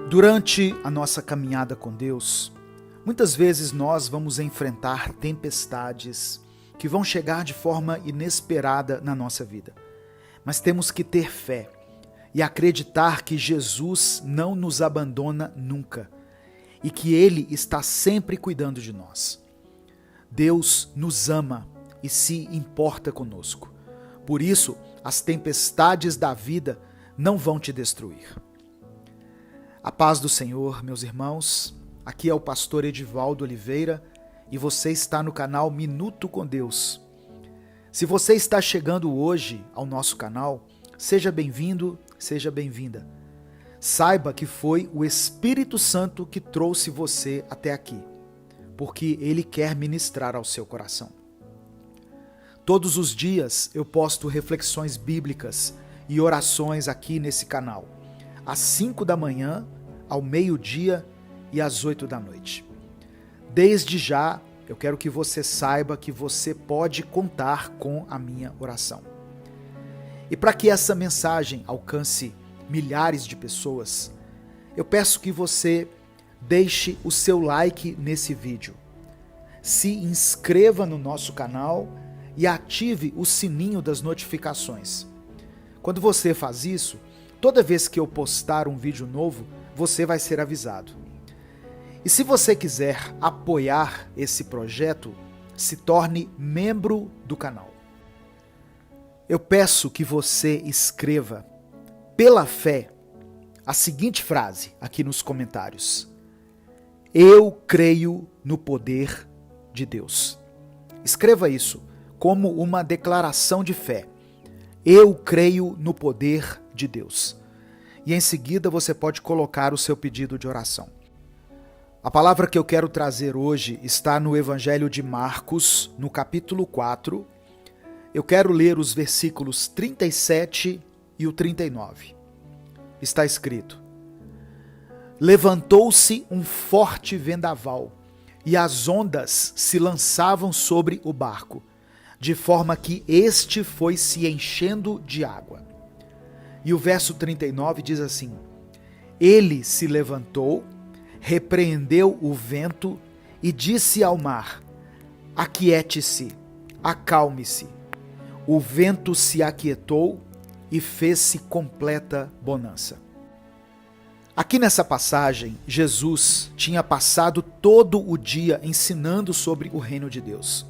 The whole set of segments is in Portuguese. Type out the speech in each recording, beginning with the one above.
Durante a nossa caminhada com Deus, muitas vezes nós vamos enfrentar tempestades que vão chegar de forma inesperada na nossa vida. Mas temos que ter fé e acreditar que Jesus não nos abandona nunca e que Ele está sempre cuidando de nós. Deus nos ama e se importa conosco. Por isso, as tempestades da vida não vão te destruir. A paz do Senhor, meus irmãos. Aqui é o pastor Edivaldo Oliveira e você está no canal Minuto com Deus. Se você está chegando hoje ao nosso canal, seja bem-vindo, seja bem-vinda. Saiba que foi o Espírito Santo que trouxe você até aqui, porque Ele quer ministrar ao seu coração. Todos os dias eu posto reflexões bíblicas e orações aqui nesse canal, às 5 da manhã, ao meio-dia e às 8 da noite. Desde já, eu quero que você saiba que você pode contar com a minha oração. E para que essa mensagem alcance milhares de pessoas, eu peço que você deixe o seu like nesse vídeo. Se inscreva no nosso canal e ative o sininho das notificações. Quando você faz isso, toda vez que eu postar um vídeo novo, você vai ser avisado. E se você quiser apoiar esse projeto, se torne membro do canal. Eu peço que você escreva, pela fé, a seguinte frase aqui nos comentários: Eu creio no poder de Deus. Escreva isso como uma declaração de fé. Eu creio no poder de Deus. E em seguida você pode colocar o seu pedido de oração. A palavra que eu quero trazer hoje está no Evangelho de Marcos, no capítulo 4. Eu quero ler os versículos 37 e o 39. Está escrito: Levantou-se um forte vendaval, e as ondas se lançavam sobre o barco, de forma que este foi se enchendo de água. E o verso 39 diz assim: Ele se levantou, repreendeu o vento e disse ao mar: Aquiete-se, acalme-se. O vento se aquietou e fez-se completa bonança. Aqui nessa passagem, Jesus tinha passado todo o dia ensinando sobre o reino de Deus.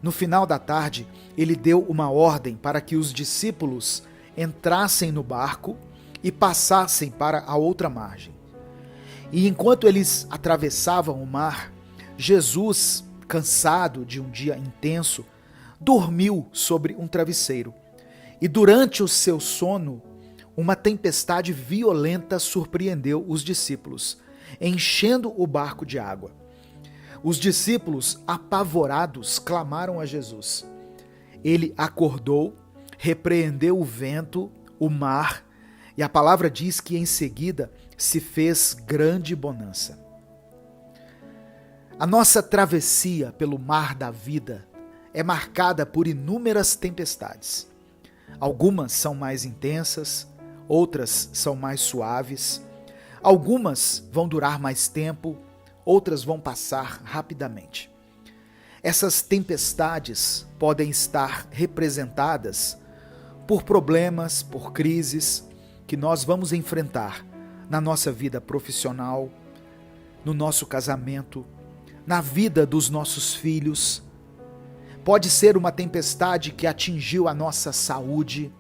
No final da tarde, ele deu uma ordem para que os discípulos entrassem no barco e passassem para a outra margem. E enquanto eles atravessavam o mar, Jesus, cansado de um dia intenso, dormiu sobre um travesseiro. E durante o seu sono, uma tempestade violenta surpreendeu os discípulos, enchendo o barco de água. Os discípulos, apavorados, clamaram a Jesus. Ele acordou, repreendeu o vento, o mar, e a palavra diz que em seguida se fez grande bonança. A nossa travessia pelo mar da vida é marcada por inúmeras tempestades. Algumas são mais intensas, outras são mais suaves, algumas vão durar mais tempo, outras vão passar rapidamente. Essas tempestades podem estar representadas por problemas, por crises que nós vamos enfrentar na nossa vida profissional, no nosso casamento, na vida dos nossos filhos. Pode ser uma tempestade que atingiu a nossa saúde,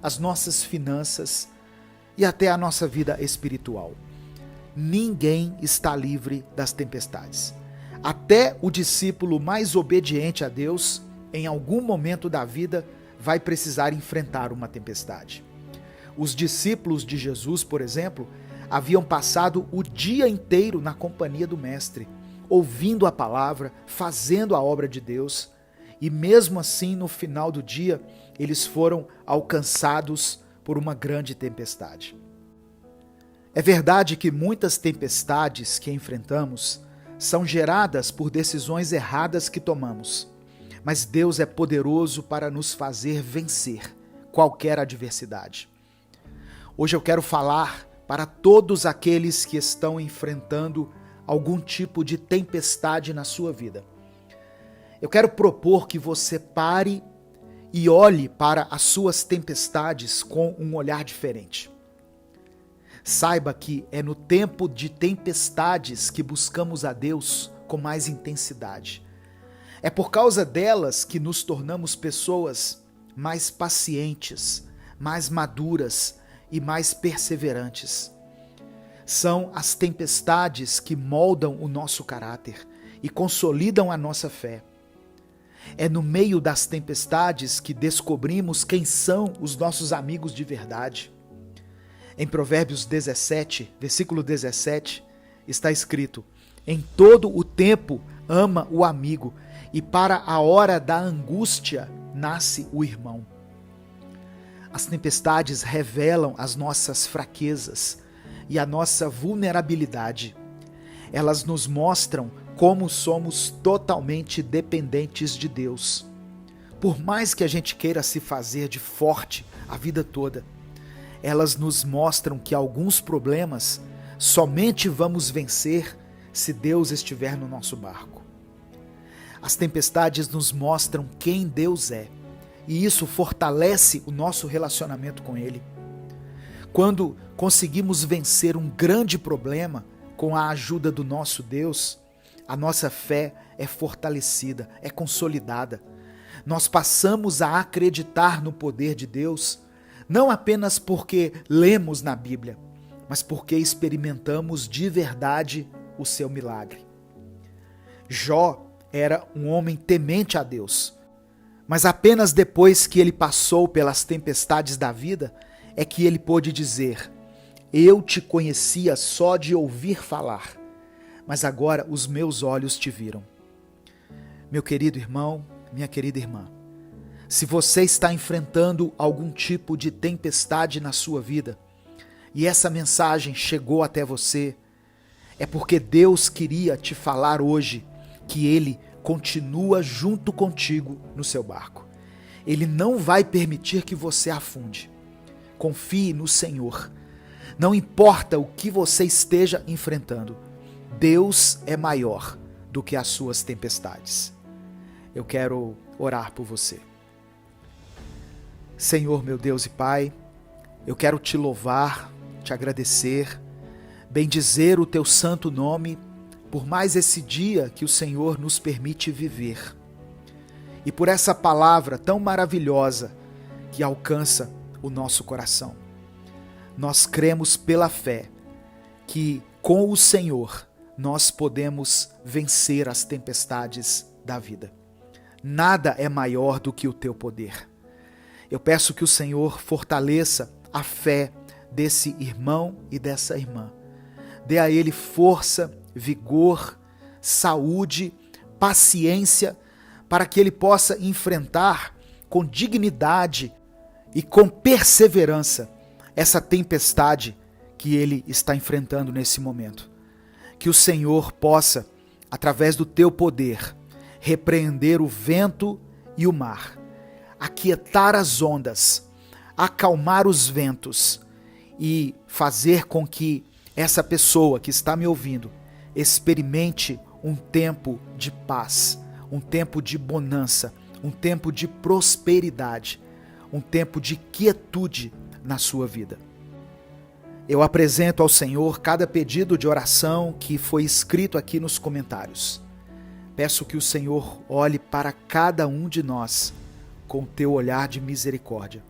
as nossas finanças e até a nossa vida espiritual. Ninguém está livre das tempestades. Até o discípulo mais obediente a Deus, em algum momento da vida, vai precisar enfrentar uma tempestade. Os discípulos de Jesus, por exemplo, haviam passado o dia inteiro na companhia do Mestre, ouvindo a palavra, fazendo a obra de Deus, e mesmo assim, no final do dia, eles foram alcançados por uma grande tempestade. É verdade que muitas tempestades que enfrentamos são geradas por decisões erradas que tomamos, mas Deus é poderoso para nos fazer vencer qualquer adversidade. Hoje eu quero falar para todos aqueles que estão enfrentando algum tipo de tempestade na sua vida. Eu quero propor que você pare e olhe para as suas tempestades com um olhar diferente. Saiba que é no tempo de tempestades que buscamos a Deus com mais intensidade. É por causa delas que nos tornamos pessoas mais pacientes, mais maduras e mais perseverantes. São as tempestades que moldam o nosso caráter e consolidam a nossa fé. É no meio das tempestades que descobrimos quem são os nossos amigos de verdade. Em Provérbios 17, versículo 17, está escrito: em todo o tempo ama o amigo, e para a hora da angústia nasce o irmão. As tempestades revelam as nossas fraquezas e a nossa vulnerabilidade. Elas nos mostram como somos totalmente dependentes de Deus. Por mais que a gente queira se fazer de forte a vida toda, elas nos mostram que alguns problemas somente vamos vencer se Deus estiver no nosso barco. As tempestades nos mostram quem Deus é, e isso fortalece o nosso relacionamento com Ele. Quando conseguimos vencer um grande problema com a ajuda do nosso Deus, a nossa fé é fortalecida, é consolidada. Nós passamos a acreditar no poder de Deus, não apenas porque lemos na Bíblia, mas porque experimentamos de verdade o seu milagre. Jó era um homem temente a Deus, mas apenas depois que ele passou pelas tempestades da vida, é que ele pôde dizer: eu te conhecia só de ouvir falar, mas agora os meus olhos te viram. Meu querido irmão, minha querida irmã, se você está enfrentando algum tipo de tempestade na sua vida, e essa mensagem chegou até você, é porque Deus queria te falar hoje que Ele continua junto contigo no seu barco. Ele não vai permitir que você afunde. Confie no Senhor. Não importa o que você esteja enfrentando, Deus é maior do que as suas tempestades. Eu quero orar por você. Senhor, meu Deus e Pai, eu quero te louvar, te agradecer, bendizer o teu santo nome por mais esse dia que o Senhor nos permite viver. E por essa palavra tão maravilhosa que alcança o nosso coração. Nós cremos pela fé que com o Senhor nós podemos vencer as tempestades da vida. Nada é maior do que o teu poder. Eu peço que o Senhor fortaleça a fé desse irmão e dessa irmã. Dê a ele força, vigor, saúde, paciência, para que ele possa enfrentar com dignidade e com perseverança essa tempestade que ele está enfrentando nesse momento. Que o Senhor possa, através do teu poder, repreender o vento e o mar, aquietar as ondas, acalmar os ventos e fazer com que essa pessoa que está me ouvindo experimente um tempo de paz, um tempo de bonança, um tempo de prosperidade, um tempo de quietude na sua vida. Eu apresento ao Senhor cada pedido de oração que foi escrito aqui nos comentários. Peço que o Senhor olhe para cada um de nós com o teu olhar de misericórdia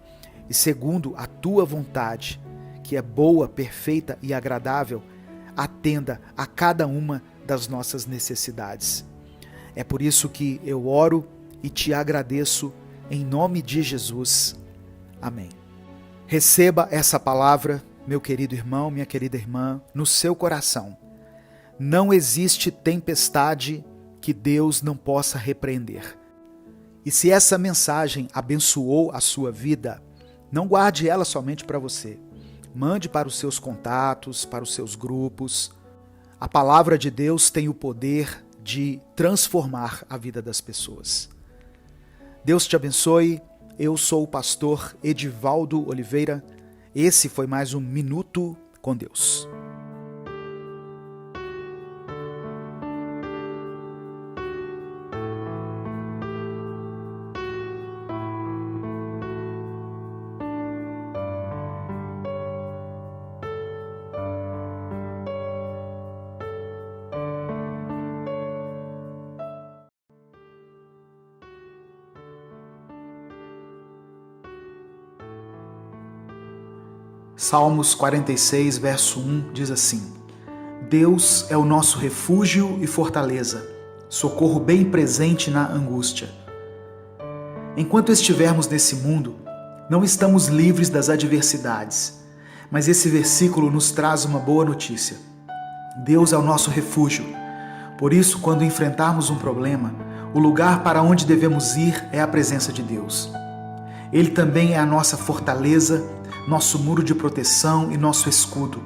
e segundo a tua vontade, que é boa, perfeita e agradável, atenda a cada uma das nossas necessidades. É por isso que eu oro e te agradeço em nome de Jesus. Amém. Receba essa palavra, meu querido irmão, minha querida irmã, no seu coração. Não existe tempestade que Deus não possa repreender. E se essa mensagem abençoou a sua vida, não guarde ela somente para você. Mande para os seus contatos, para os seus grupos. A palavra de Deus tem o poder de transformar a vida das pessoas. Deus te abençoe. Eu sou o pastor Edivaldo Oliveira. Esse foi mais um Minuto com Deus. Salmos 46, verso 1 diz assim: Deus é o nosso refúgio e fortaleza, socorro bem presente na angústia. Enquanto estivermos nesse mundo, não estamos livres das adversidades, mas esse versículo nos traz uma boa notícia. Deus é o nosso refúgio. Por isso, quando enfrentarmos um problema, o lugar para onde devemos ir é a presença de Deus. Ele também é a nossa fortaleza, nosso muro de proteção e nosso escudo.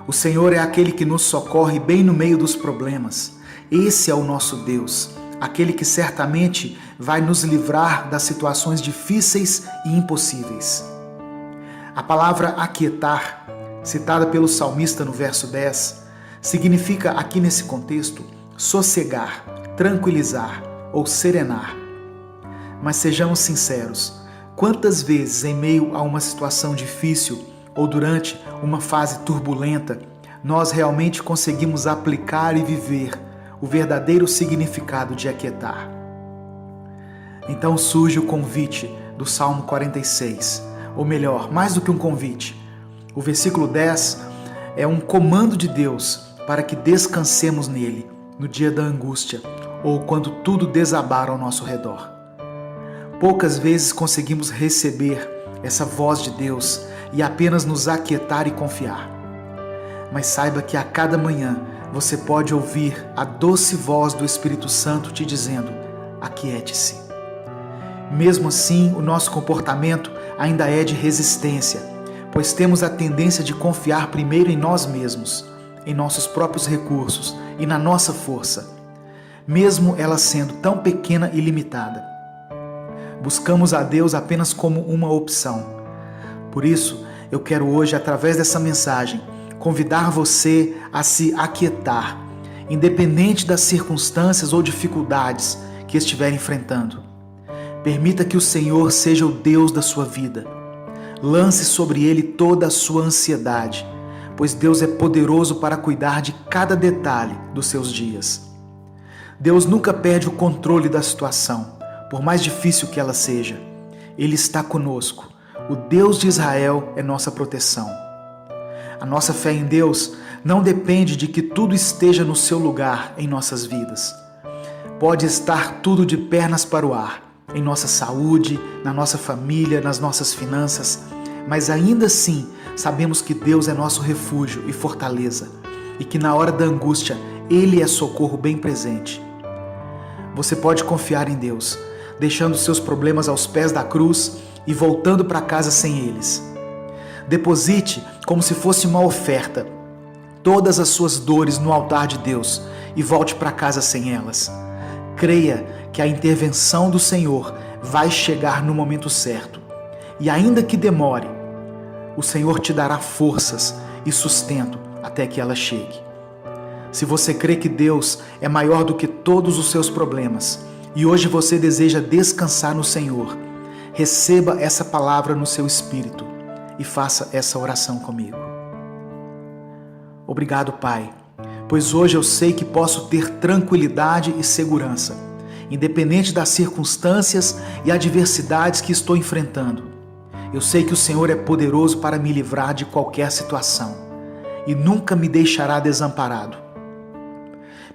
O Senhor é aquele que nos socorre bem no meio dos problemas. Esse é o nosso Deus, aquele que certamente vai nos livrar das situações difíceis e impossíveis. A palavra aquietar, citada pelo salmista no verso 10, significa aqui nesse contexto sossegar, tranquilizar ou serenar. Mas sejamos sinceros, quantas vezes em meio a uma situação difícil ou durante uma fase turbulenta, nós realmente conseguimos aplicar e viver o verdadeiro significado de aquietar? Então surge o convite do Salmo 46, ou melhor, mais do que um convite. O versículo 10 é um comando de Deus para que descansemos nele no dia da angústia ou quando tudo desabar ao nosso redor. Poucas vezes conseguimos receber essa voz de Deus e apenas nos aquietar e confiar. Mas saiba que a cada manhã você pode ouvir a doce voz do Espírito Santo te dizendo: aquiete-se. Mesmo assim, o nosso comportamento ainda é de resistência, pois temos a tendência de confiar primeiro em nós mesmos, em nossos próprios recursos e na nossa força, mesmo ela sendo tão pequena e limitada. Buscamos a Deus apenas como uma opção. Por isso, eu quero hoje, através dessa mensagem, convidar você a se aquietar, independente das circunstâncias ou dificuldades que estiver enfrentando. Permita que o Senhor seja o Deus da sua vida. Lance sobre Ele toda a sua ansiedade, pois Deus é poderoso para cuidar de cada detalhe dos seus dias. Deus nunca perde o controle da situação, por mais difícil que ela seja. Ele está conosco. O Deus de Israel é nossa proteção. A nossa fé em Deus não depende de que tudo esteja no seu lugar em nossas vidas. Pode estar tudo de pernas para o ar, em nossa saúde, na nossa família, nas nossas finanças, mas ainda assim sabemos que Deus é nosso refúgio e fortaleza, e que na hora da angústia Ele é socorro bem presente. Você pode confiar em Deus, deixando seus problemas aos pés da cruz e voltando para casa sem eles. Deposite, como se fosse uma oferta, todas as suas dores no altar de Deus e volte para casa sem elas. Creia que a intervenção do Senhor vai chegar no momento certo. E ainda que demore, o Senhor te dará forças e sustento até que ela chegue. Se você crê que Deus é maior do que todos os seus problemas e hoje você deseja descansar no Senhor, receba essa palavra no seu espírito e faça essa oração comigo. Obrigado, Pai, pois hoje eu sei que posso ter tranquilidade e segurança, independente das circunstâncias e adversidades que estou enfrentando. Eu sei que o Senhor é poderoso para me livrar de qualquer situação e nunca me deixará desamparado.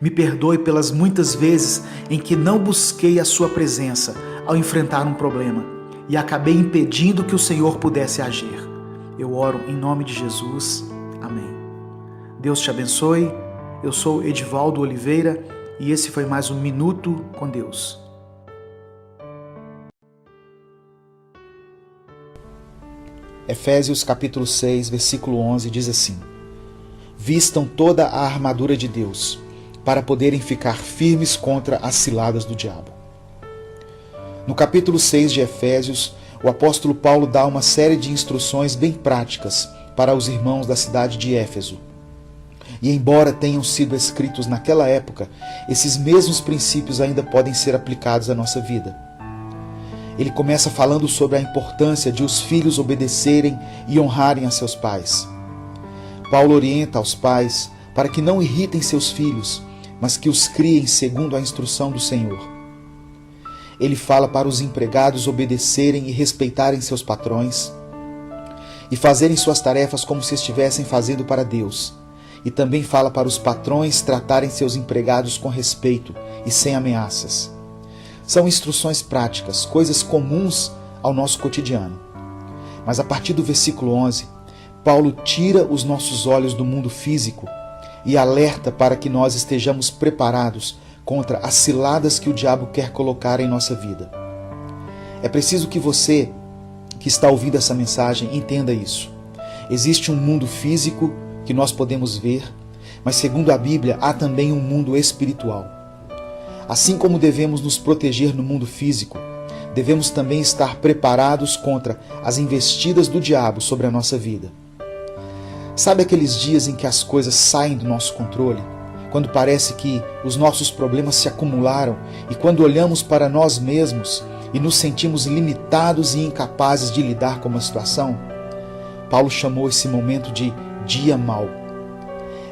Me perdoe pelas muitas vezes em que não busquei a sua presença ao enfrentar um problema e acabei impedindo que o Senhor pudesse agir. Eu oro em nome de Jesus. Amém. Deus te abençoe. Eu sou Edivaldo Oliveira e esse foi mais um Minuto com Deus. Efésios capítulo 6, versículo 11 diz assim: Vistam toda a armadura de Deus, para poderem ficar firmes contra as ciladas do diabo. No capítulo 6 de Efésios, o apóstolo Paulo dá uma série de instruções bem práticas para os irmãos da cidade de Éfeso. E embora tenham sido escritos naquela época, esses mesmos princípios ainda podem ser aplicados à nossa vida. Ele começa falando sobre a importância de os filhos obedecerem e honrarem a seus pais. Paulo orienta aos pais para que não irritem seus filhos, mas que os criem segundo a instrução do Senhor. Ele fala para os empregados obedecerem e respeitarem seus patrões e fazerem suas tarefas como se estivessem fazendo para Deus. E também fala para os patrões tratarem seus empregados com respeito e sem ameaças. São instruções práticas, coisas comuns ao nosso cotidiano. Mas a partir do versículo 11, Paulo tira os nossos olhos do mundo físico e alerta para que nós estejamos preparados contra as ciladas que o diabo quer colocar em nossa vida. É preciso que você, que está ouvindo essa mensagem, entenda isso. Existe um mundo físico que nós podemos ver, mas segundo a Bíblia, há também um mundo espiritual. Assim como devemos nos proteger no mundo físico, devemos também estar preparados contra as investidas do diabo sobre a nossa vida. Sabe aqueles dias em que as coisas saem do nosso controle? Quando parece que os nossos problemas se acumularam e quando olhamos para nós mesmos e nos sentimos limitados e incapazes de lidar com uma situação? Paulo chamou esse momento de dia mau.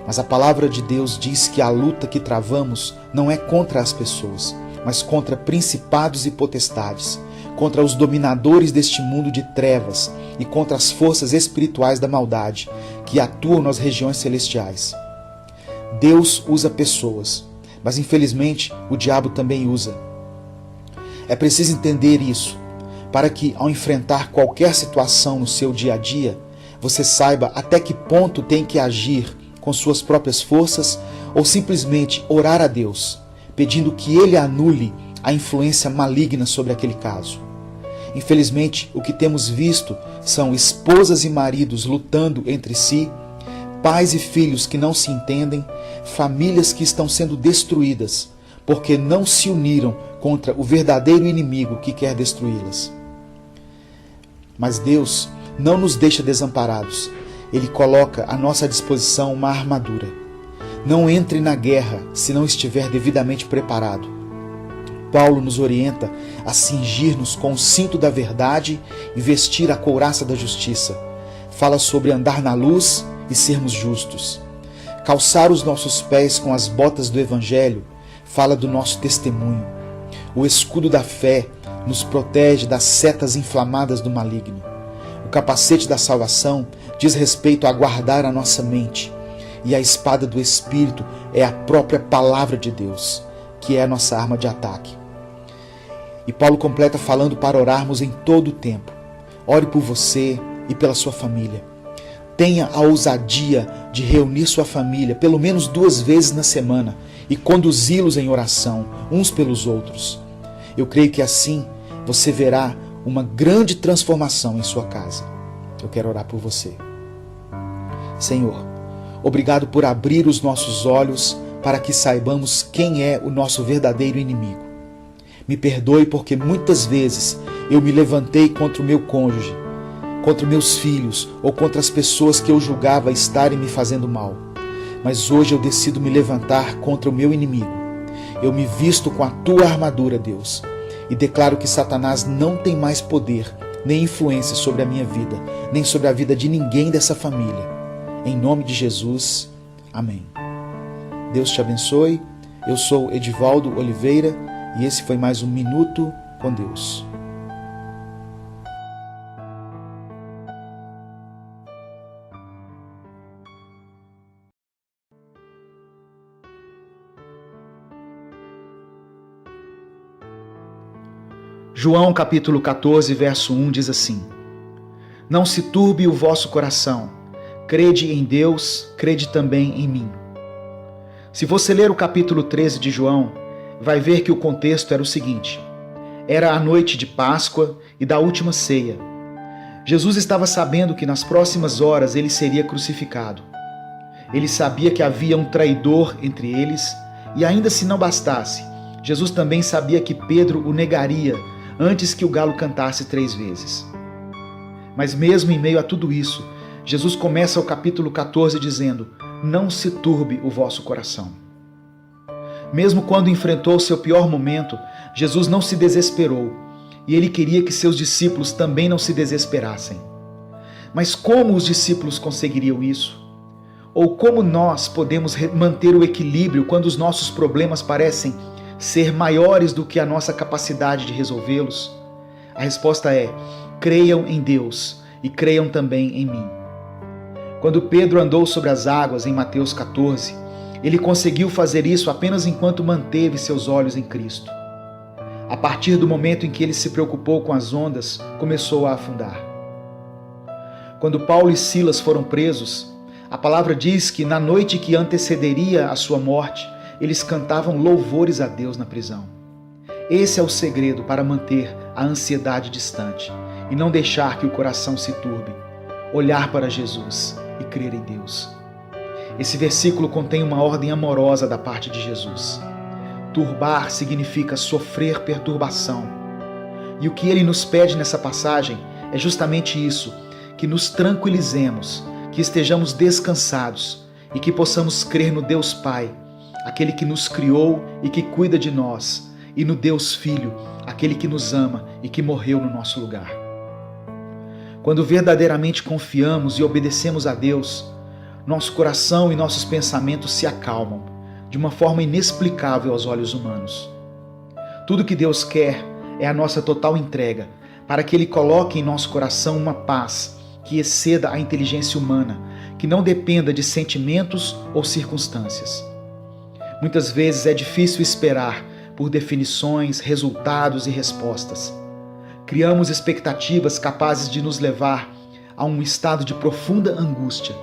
Mas a palavra de Deus diz que a luta que travamos não é contra as pessoas, mas contra principados e potestades, contra os dominadores deste mundo de trevas e contra as forças espirituais da maldade que atuam nas regiões celestiais. Deus usa pessoas, mas infelizmente o diabo também usa. É preciso entender isso, para que ao enfrentar qualquer situação no seu dia a dia, você saiba até que ponto tem que agir com suas próprias forças ou simplesmente orar a Deus, pedindo que Ele anule a influência maligna sobre aquele caso. Infelizmente, o que temos visto são esposas e maridos lutando entre si, pais e filhos que não se entendem, famílias que estão sendo destruídas porque não se uniram contra o verdadeiro inimigo que quer destruí-las. Mas Deus não nos deixa desamparados. Ele coloca à nossa disposição uma armadura. Não entre na guerra se não estiver devidamente preparado. Paulo nos orienta a cingir-nos com o cinto da verdade e vestir a couraça da justiça. Fala sobre andar na luz e sermos justos. Calçar os nossos pés com as botas do Evangelho fala do nosso testemunho. O escudo da fé nos protege das setas inflamadas do maligno. O capacete da salvação diz respeito a guardar a nossa mente. E a espada do Espírito é a própria palavra de Deus, que é a nossa arma de ataque. E Paulo completa falando para orarmos em todo o tempo. Ore por você e pela sua família. Tenha a ousadia de reunir sua família pelo menos 2 vezes na semana e conduzi-los em oração, uns pelos outros. Eu creio que assim você verá uma grande transformação em sua casa. Eu quero orar por você. Senhor, obrigado por abrir os nossos olhos para que saibamos quem é o nosso verdadeiro inimigo. Me perdoe porque muitas vezes eu me levantei contra o meu cônjuge, contra meus filhos ou contra as pessoas que eu julgava estarem me fazendo mal. Mas hoje eu decido me levantar contra o meu inimigo. Eu me visto com a tua armadura, Deus, e declaro que Satanás não tem mais poder nem influência sobre a minha vida, nem sobre a vida de ninguém dessa família. Em nome de Jesus, amém. Deus te abençoe. Eu sou Edivaldo Oliveira e esse foi mais um Minuto com Deus. João capítulo 14, verso 1 diz assim: Não se turbe o vosso coração, crede em Deus, crede também em mim. Se você ler o capítulo 13 de João, vai ver que o contexto era o seguinte: era a noite de Páscoa e da última ceia. Jesus estava sabendo que nas próximas horas ele seria crucificado. Ele sabia que havia um traidor entre eles e ainda se não bastasse, Jesus também sabia que Pedro o negaria antes que o galo cantasse 3 vezes. Mas mesmo em meio a tudo isso, Jesus começa o capítulo 14 dizendo: não se turbe o vosso coração. Mesmo quando enfrentou o seu pior momento, Jesus não se desesperou, e ele queria que seus discípulos também não se desesperassem. Mas como os discípulos conseguiriam isso? Ou como nós podemos manter o equilíbrio quando os nossos problemas parecem ser maiores do que a nossa capacidade de resolvê-los? A resposta é: creiam em Deus e creiam também em mim. Quando Pedro andou sobre as águas em Mateus 14, ele conseguiu fazer isso apenas enquanto manteve seus olhos em Cristo. A partir do momento em que ele se preocupou com as ondas, começou a afundar. Quando Paulo e Silas foram presos, a palavra diz que na noite que antecederia a sua morte, eles cantavam louvores a Deus na prisão. Esse é o segredo para manter a ansiedade distante e não deixar que o coração se turbe. Olhar para Jesus e crer em Deus. Esse versículo contém uma ordem amorosa da parte de Jesus. Turbar significa sofrer perturbação. E o que ele nos pede nessa passagem é justamente isso, que nos tranquilizemos, que estejamos descansados e que possamos crer no Deus Pai, aquele que nos criou e que cuida de nós, e no Deus Filho, aquele que nos ama e que morreu no nosso lugar. Quando verdadeiramente confiamos e obedecemos a Deus, nosso coração e nossos pensamentos se acalmam de uma forma inexplicável aos olhos humanos. Tudo que Deus quer é a nossa total entrega, para que Ele coloque em nosso coração uma paz que exceda a inteligência humana, que não dependa de sentimentos ou circunstâncias. Muitas vezes é difícil esperar por definições, resultados e respostas. Criamos expectativas capazes de nos levar a um estado de profunda angústia,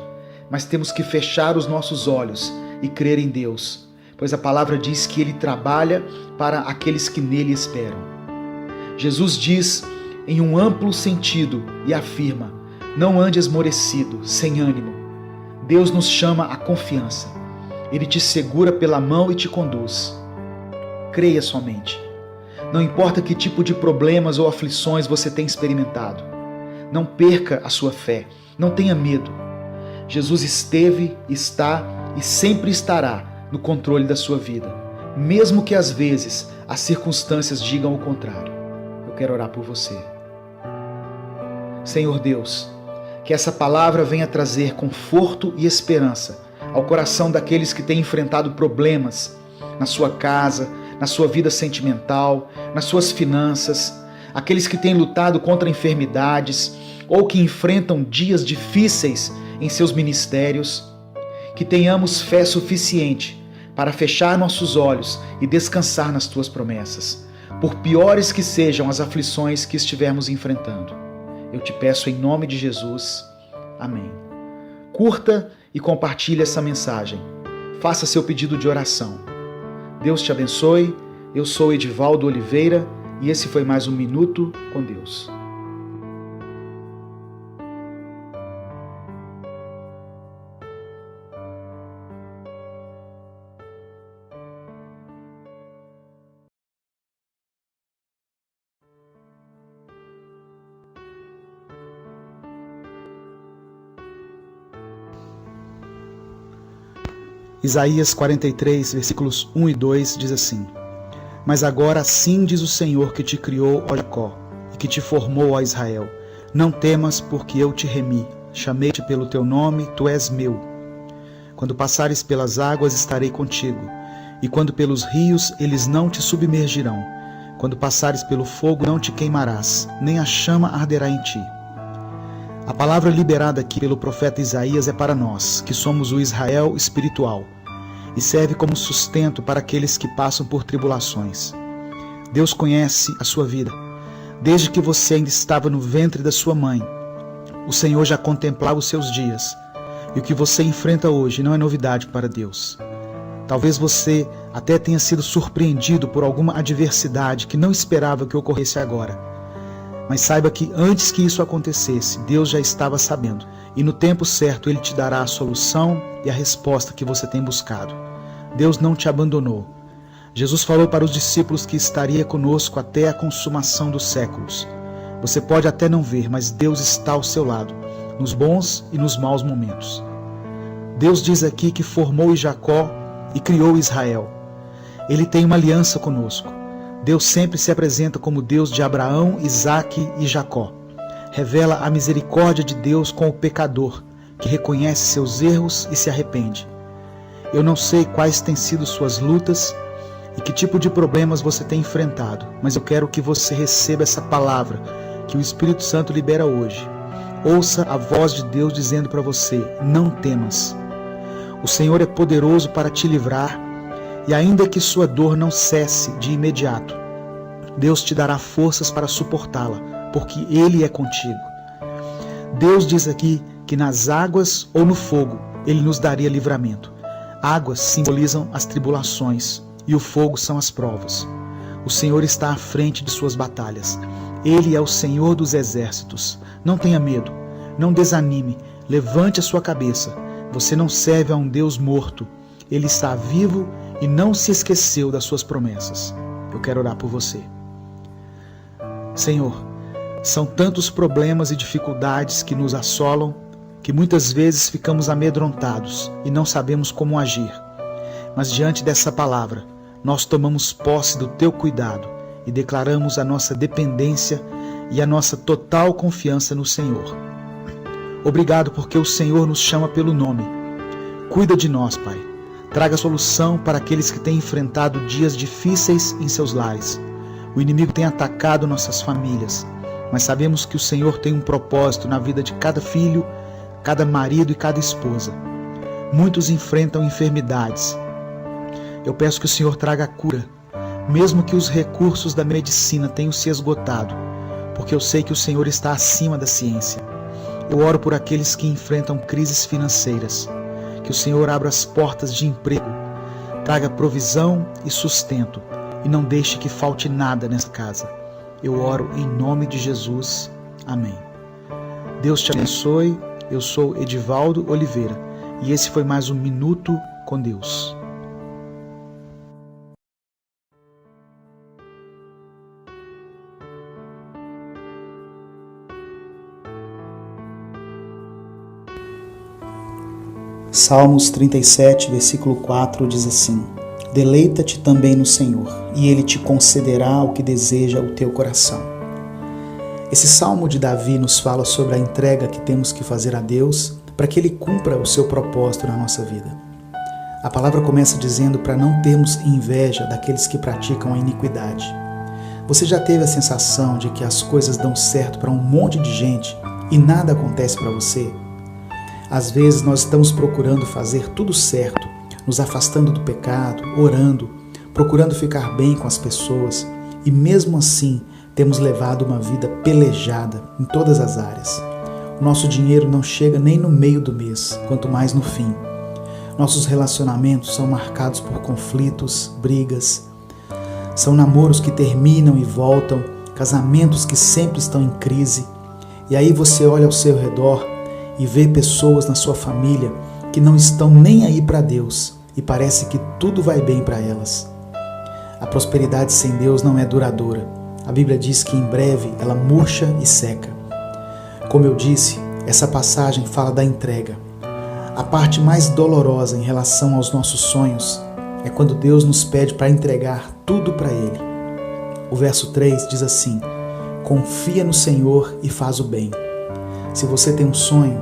mas temos que fechar os nossos olhos e crer em Deus, pois a palavra diz que Ele trabalha para aqueles que nele esperam. Jesus diz em um amplo sentido e afirma: não ande esmorecido, sem ânimo. Deus nos chama à confiança. Ele te segura pela mão e te conduz. Creia somente. Não importa que tipo de problemas ou aflições você tem experimentado. Não perca a sua fé. Não tenha medo. Jesus esteve, está e sempre estará no controle da sua vida, mesmo que às vezes as circunstâncias digam o contrário. Eu quero orar por você. Senhor Deus, que essa palavra venha trazer conforto e esperança ao coração daqueles que têm enfrentado problemas na sua casa, na sua vida sentimental, nas suas finanças, aqueles que têm lutado contra enfermidades ou que enfrentam dias difíceis em seus ministérios. Que tenhamos fé suficiente para fechar nossos olhos e descansar nas tuas promessas, por piores que sejam as aflições que estivermos enfrentando. Eu te peço em nome de Jesus. Amém. Curta e compartilhe essa mensagem. Faça seu pedido de oração. Deus te abençoe. Eu sou Edivaldo Oliveira e esse foi mais um Minuto com Deus. Isaías 43, versículos 1 e 2 diz assim: Mas agora assim diz o Senhor que te criou, ó Jacó, e que te formou, ó Israel. Não temas, porque eu te remi. Chamei-te pelo teu nome, tu és meu. Quando passares pelas águas, estarei contigo. E quando pelos rios, eles não te submergirão. Quando passares pelo fogo, não te queimarás, nem a chama arderá em ti. A palavra liberada aqui pelo profeta Isaías é para nós, que somos o Israel espiritual, e serve como sustento para aqueles que passam por tribulações. Deus conhece a sua vida. Desde que você ainda estava no ventre da sua mãe, o Senhor já contemplava os seus dias, e o que você enfrenta hoje não é novidade para Deus. Talvez você até tenha sido surpreendido por alguma adversidade que não esperava que ocorresse agora. Mas saiba que antes que isso acontecesse, Deus já estava sabendo, e no tempo certo Ele te dará a solução e a resposta que você tem buscado. Deus não te abandonou. Jesus falou para os discípulos que estaria conosco até a consumação dos séculos. Você pode até não ver, mas Deus está ao seu lado. nos bons e nos maus momentos. Deus diz aqui que formou Jacó e criou Israel. Ele tem uma aliança conosco. Deus sempre se apresenta como Deus de Abraão, Isaque e Jacó. Revela a misericórdia de Deus com o pecador, que reconhece seus erros e se arrepende. Eu não sei quais têm sido suas lutas e que tipo de problemas você tem enfrentado, mas eu quero que você receba essa palavra que o Espírito Santo libera hoje. Ouça a voz de Deus dizendo para você: não temas. O Senhor é poderoso para te livrar, e ainda que sua dor não cesse de imediato, Deus te dará forças para suportá-la, porque Ele é contigo. Deus diz aqui que nas águas ou no fogo Ele nos daria livramento. Águas simbolizam as tribulações e o fogo são as provas. O Senhor está à frente de suas batalhas. Ele é o Senhor dos exércitos. Não tenha medo, não desanime, levante a sua cabeça. Você não serve a um Deus morto. Ele está vivo e não se esqueceu das suas promessas. Eu quero orar por você. Senhor, são tantos problemas e dificuldades que nos assolam, que muitas vezes ficamos amedrontados e não sabemos como agir. Mas diante dessa palavra, nós tomamos posse do Teu cuidado e declaramos a nossa dependência e a nossa total confiança no Senhor. Obrigado porque o Senhor nos chama pelo nome. Cuida de nós, Pai. Traga solução para aqueles que têm enfrentado dias difíceis em seus lares. O inimigo tem atacado nossas famílias, mas sabemos que o Senhor tem um propósito na vida de cada filho, cada marido e cada esposa. Muitos enfrentam enfermidades. Eu peço que o Senhor traga a cura, mesmo que os recursos da medicina tenham se esgotado, porque eu sei que o Senhor está acima da ciência. Eu oro por aqueles que enfrentam crises financeiras, que o Senhor abra as portas de emprego, traga provisão e sustento, e não deixe que falte nada nessa casa. Eu oro em nome de Jesus. Amém. Deus te abençoe. Eu sou Edivaldo Oliveira e esse foi mais um Minuto com Deus. Salmos 37, versículo 4 diz assim: Deleita-te também no Senhor, e Ele te concederá o que deseja o teu coração. Esse salmo de Davi nos fala sobre a entrega que temos que fazer a Deus para que Ele cumpra o seu propósito na nossa vida. A palavra começa dizendo para não termos inveja daqueles que praticam a iniquidade. Você já teve a sensação de que as coisas dão certo para um monte de gente e nada acontece para você? Às vezes nós estamos procurando fazer tudo certo, nos afastando do pecado, orando, procurando ficar bem com as pessoas e mesmo assim temos levado uma vida pelejada em todas as áreas. O nosso dinheiro não chega nem no meio do mês, quanto mais no fim. Nossos relacionamentos são marcados por conflitos, brigas. São namoros que terminam e voltam, casamentos que sempre estão em crise. E aí você olha ao seu redor e vê pessoas na sua família que não estão nem aí para Deus e parece que tudo vai bem para elas. A prosperidade sem Deus não é duradoura. A Bíblia diz que em breve ela murcha e seca. Como eu disse, essa passagem fala da entrega. A parte mais dolorosa em relação aos nossos sonhos é quando Deus nos pede para entregar tudo para Ele. O verso 3 diz assim: confia no Senhor e faz o bem. Se você tem um sonho,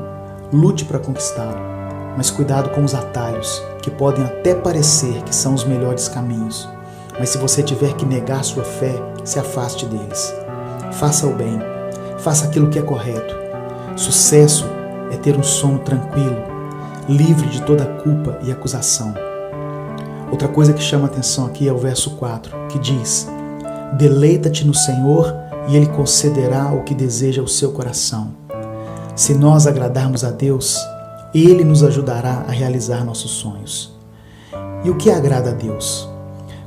lute para conquistá-lo, mas cuidado com os atalhos, que podem até parecer que são os melhores caminhos. Mas se você tiver que negar sua fé, se afaste deles. Faça o bem, faça aquilo que é correto. Sucesso é ter um sono tranquilo, livre de toda culpa e acusação. Outra coisa que chama a atenção aqui é o verso 4, que diz: deleita-te no Senhor e Ele concederá o que deseja o seu coração. Se nós agradarmos a Deus, Ele nos ajudará a realizar nossos sonhos. E o que agrada a Deus?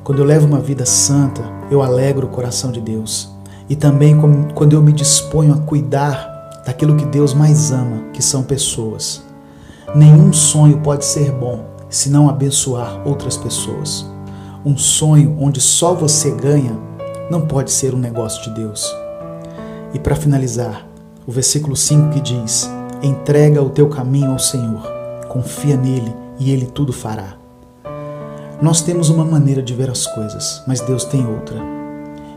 Quando eu levo uma vida santa, eu alegro o coração de Deus. E também quando eu me disponho a cuidar daquilo que Deus mais ama, que são pessoas. Nenhum sonho pode ser bom se não abençoar outras pessoas. Um sonho onde só você ganha não pode ser um negócio de Deus. E para finalizar, o versículo 5 que diz: Entrega o teu caminho ao Senhor, confia nele e ele tudo fará. Nós temos uma maneira de ver as coisas, mas Deus tem outra.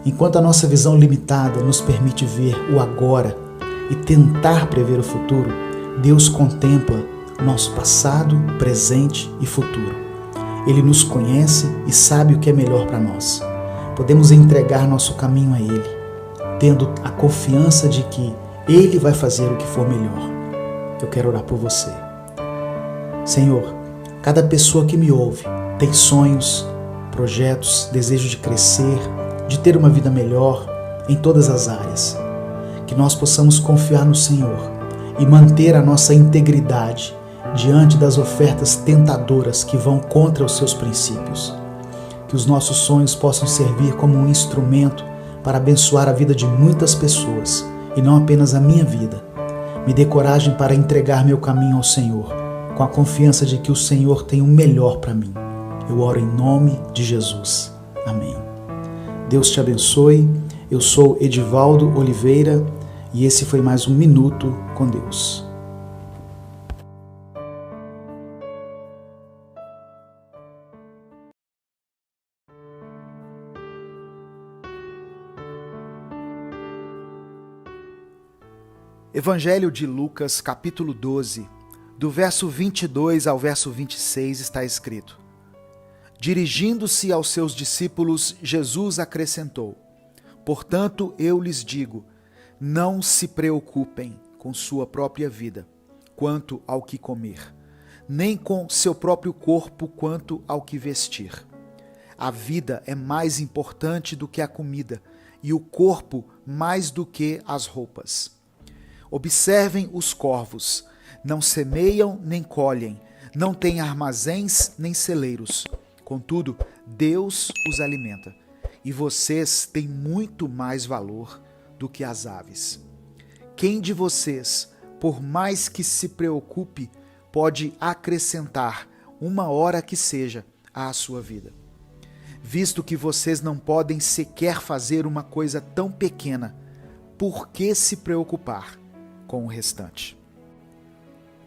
Enquanto a nossa visão limitada nos permite ver o agora e tentar prever o futuro, Deus contempla nosso passado, presente e futuro. Ele nos conhece e sabe o que é melhor para nós. Podemos entregar nosso caminho a Ele, tendo a confiança de que Ele vai fazer o que for melhor. Eu quero orar por você. Senhor, cada pessoa que me ouve tem sonhos, projetos, desejo de crescer, de ter uma vida melhor em todas as áreas. Que nós possamos confiar no Senhor e manter a nossa integridade diante das ofertas tentadoras que vão contra os seus princípios. Que os nossos sonhos possam servir como um instrumento para abençoar a vida de muitas pessoas e não apenas a minha vida. Me dê coragem para entregar meu caminho ao Senhor, com a confiança de que o Senhor tem o melhor para mim. Eu oro em nome de Jesus. Amém. Deus te abençoe. Eu sou Edivaldo Oliveira e esse foi mais um Minuto com Deus. Evangelho de Lucas, capítulo 12, do verso 22 ao verso 26 está escrito: Dirigindo-se aos seus discípulos, Jesus acrescentou: Portanto, eu lhes digo, não se preocupem com sua própria vida, quanto ao que comer, nem com seu próprio corpo, quanto ao que vestir. A vida é mais importante do que a comida, e o corpo mais do que as roupas. Observem os corvos, não semeiam nem colhem, não têm armazéns nem celeiros. Contudo, Deus os alimenta, e vocês têm muito mais valor do que as aves. Quem de vocês, por mais que se preocupe, pode acrescentar uma hora que seja à sua vida? Visto que vocês não podem sequer fazer uma coisa tão pequena, por que se preocupar com o restante?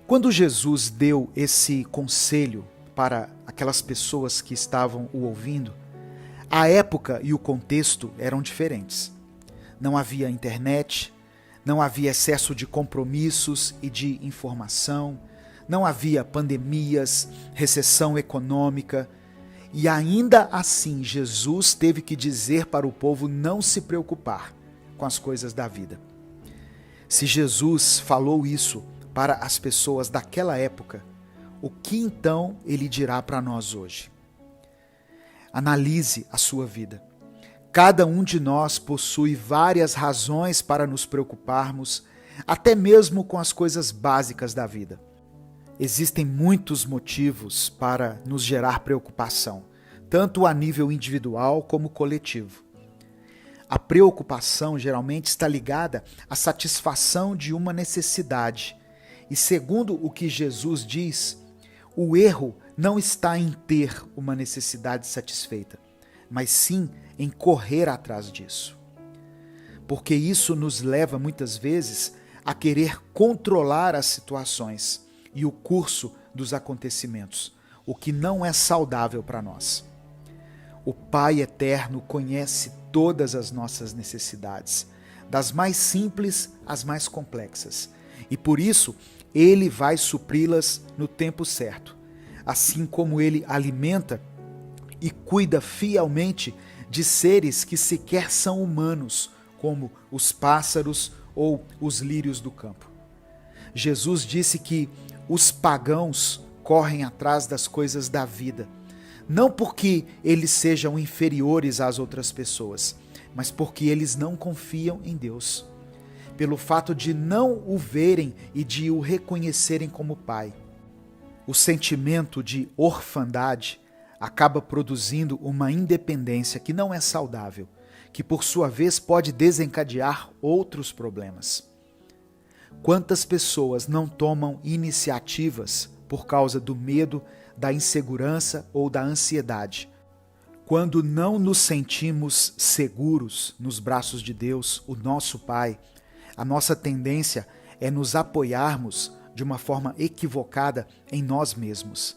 Quando Jesus deu esse conselho para aquelas pessoas que estavam o ouvindo, a época e o contexto eram diferentes. Não havia internet, não havia excesso de compromissos e de informação, não havia pandemias, recessão econômica, e ainda assim Jesus teve que dizer para o povo não se preocupar com as coisas da vida. Se Jesus falou isso para as pessoas daquela época, o que então ele dirá para nós hoje? Analise a sua vida. Cada um de nós possui várias razões para nos preocuparmos, até mesmo com as coisas básicas da vida. Existem muitos motivos para nos gerar preocupação, tanto a nível individual como coletivo. A preocupação geralmente está ligada à satisfação de uma necessidade. E segundo o que Jesus diz, o erro não está em ter uma necessidade satisfeita, mas sim em correr atrás disso. Porque isso nos leva muitas vezes a querer controlar as situações e o curso dos acontecimentos, o que não é saudável para nós. O Pai Eterno conhece todas as nossas necessidades, das mais simples às mais complexas, e por isso Ele vai supri-las no tempo certo, assim como Ele alimenta e cuida fielmente de seres que sequer são humanos, como os pássaros ou os lírios do campo. Jesus disse que os pagãos correm atrás das coisas da vida, não porque eles sejam inferiores às outras pessoas, mas porque eles não confiam em Deus, pelo fato de não o verem e de o reconhecerem como Pai. O sentimento de orfandade acaba produzindo uma independência que não é saudável, que por sua vez pode desencadear outros problemas. Quantas pessoas não tomam iniciativas por causa do medo, da insegurança ou da ansiedade? Quando não nos sentimos seguros nos braços de Deus, o nosso Pai, a nossa tendência é nos apoiarmos de uma forma equivocada em nós mesmos.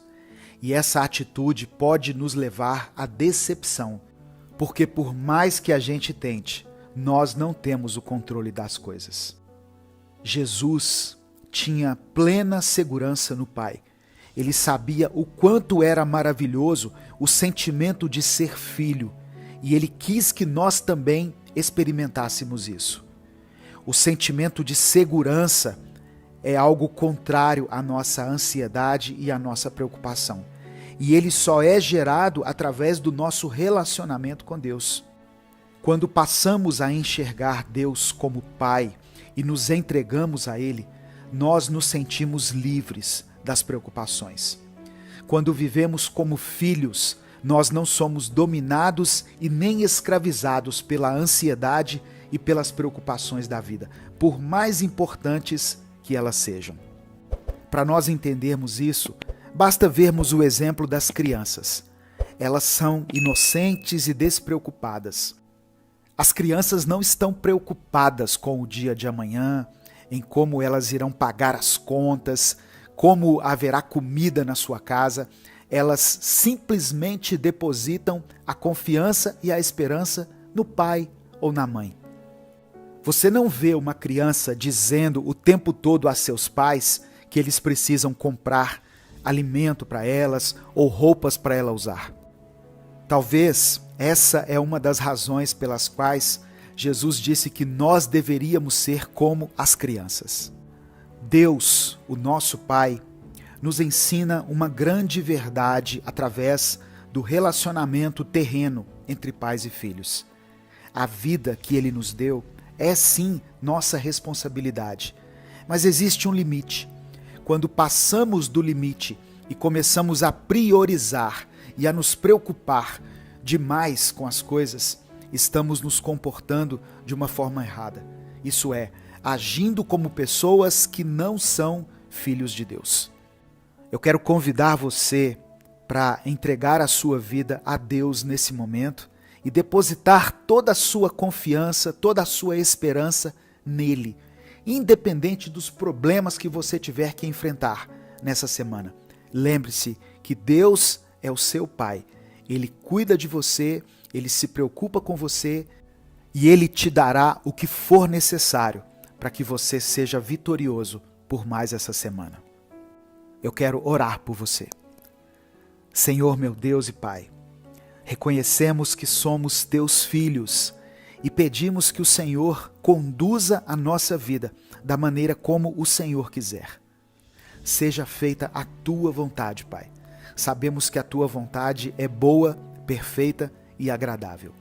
E essa atitude pode nos levar à decepção, porque por mais que a gente tente, nós não temos o controle das coisas. Jesus tinha plena segurança no Pai. Ele sabia o quanto era maravilhoso o sentimento de ser filho, e ele quis que nós também experimentássemos isso. O sentimento de segurança é algo contrário à nossa ansiedade e à nossa preocupação. E ele só é gerado através do nosso relacionamento com Deus. Quando passamos a enxergar Deus como Pai e nos entregamos a Ele, nós nos sentimos livres das preocupações. Quando vivemos como filhos, nós não somos dominados e nem escravizados pela ansiedade e pelas preocupações da vida, por mais importantes que elas sejam. Para nós entendermos isso, basta vermos o exemplo das crianças. Elas são inocentes e despreocupadas. As crianças não estão preocupadas com o dia de amanhã, em como elas irão pagar as contas, como haverá comida na sua casa. Elas simplesmente depositam a confiança e a esperança no pai ou na mãe. Você não vê uma criança dizendo o tempo todo a seus pais que eles precisam comprar alimento para elas ou roupas para ela usar. Talvez essa é uma das razões pelas quais Jesus disse que nós deveríamos ser como as crianças. Deus, o nosso Pai, nos ensina uma grande verdade através do relacionamento terreno entre pais e filhos. A vida que Ele nos deu é sim nossa responsabilidade, mas existe um limite. Quando passamos do limite e começamos a priorizar e a nos preocupar demais com as coisas, estamos nos comportando de uma forma errada. Isso é, agindo como pessoas que não são filhos de Deus. Eu quero convidar você para entregar a sua vida a Deus nesse momento e depositar toda a sua confiança, toda a sua esperança nele, independente dos problemas que você tiver que enfrentar nessa semana. Lembre-se que Deus é o seu Pai. Ele cuida de você, Ele se preocupa com você e Ele te dará o que for necessário para que você seja vitorioso por mais essa semana. Eu quero orar por você. Senhor, meu Deus e Pai, reconhecemos que somos Teus filhos e pedimos que o Senhor conduza a nossa vida da maneira como o Senhor quiser. Seja feita a Tua vontade, Pai. Sabemos que a Tua vontade é boa, perfeita e agradável.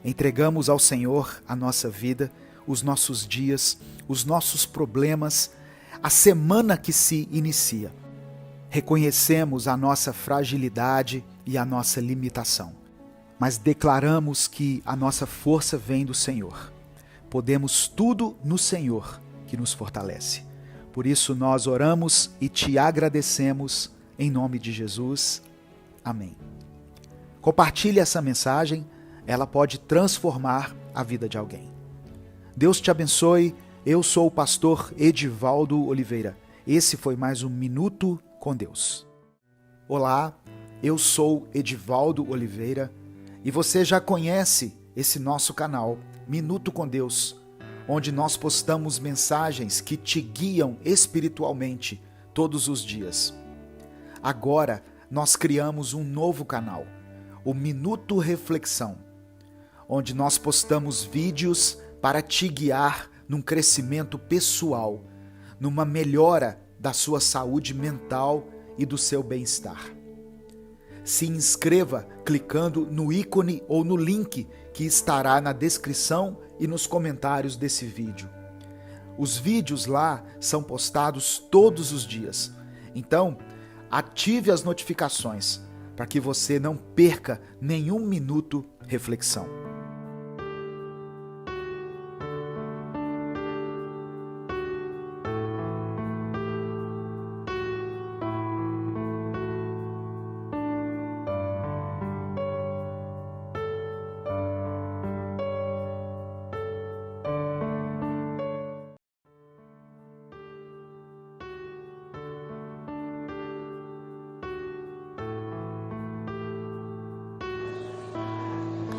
Entregamos ao Senhor a nossa vida, os nossos dias, os nossos problemas, a semana que se inicia. Reconhecemos a nossa fragilidade e a nossa limitação, mas declaramos que a nossa força vem do Senhor. Podemos tudo no Senhor que nos fortalece. Por isso nós oramos e te agradecemos em nome de Jesus. Amém. Compartilhe essa mensagem, ela pode transformar a vida de alguém. Deus te abençoe. Eu sou o pastor Edivaldo Oliveira. Esse foi mais um Minuto com Deus. Olá, eu sou Edivaldo Oliveira e você já conhece esse nosso canal, Minuto com Deus, onde nós postamos mensagens que te guiam espiritualmente todos os dias. Agora, nós criamos um novo canal, o Minuto Reflexão, onde nós postamos vídeos para te guiar num crescimento pessoal, numa melhora da sua saúde mental e do seu bem-estar. Se inscreva clicando no ícone ou no link que estará na descrição e nos comentários desse vídeo. Os vídeos lá são postados todos os dias, então ative as notificações para que você não perca nenhum minuto reflexão.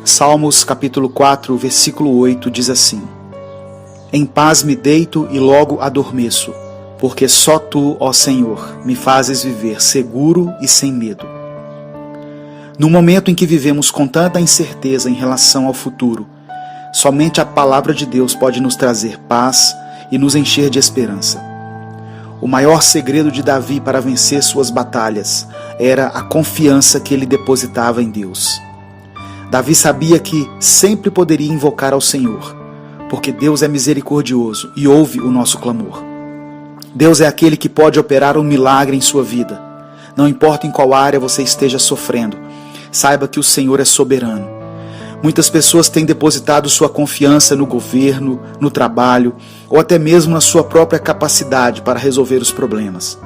Salmos capítulo 4, versículo 8 diz assim: Em paz me deito e logo adormeço, porque só Tu, ó Senhor, me fazes viver seguro e sem medo. No momento em que vivemos com tanta incerteza em relação ao futuro, somente a palavra de Deus pode nos trazer paz e nos encher de esperança. O maior segredo de Davi para vencer suas batalhas era a confiança que ele depositava em Deus. Davi sabia que sempre poderia invocar ao Senhor, porque Deus é misericordioso e ouve o nosso clamor. Deus é aquele que pode operar um milagre em sua vida. Não importa em qual área você esteja sofrendo, saiba que o Senhor é soberano. Muitas pessoas têm depositado sua confiança no governo, no trabalho ou até mesmo na sua própria capacidade para resolver os problemas.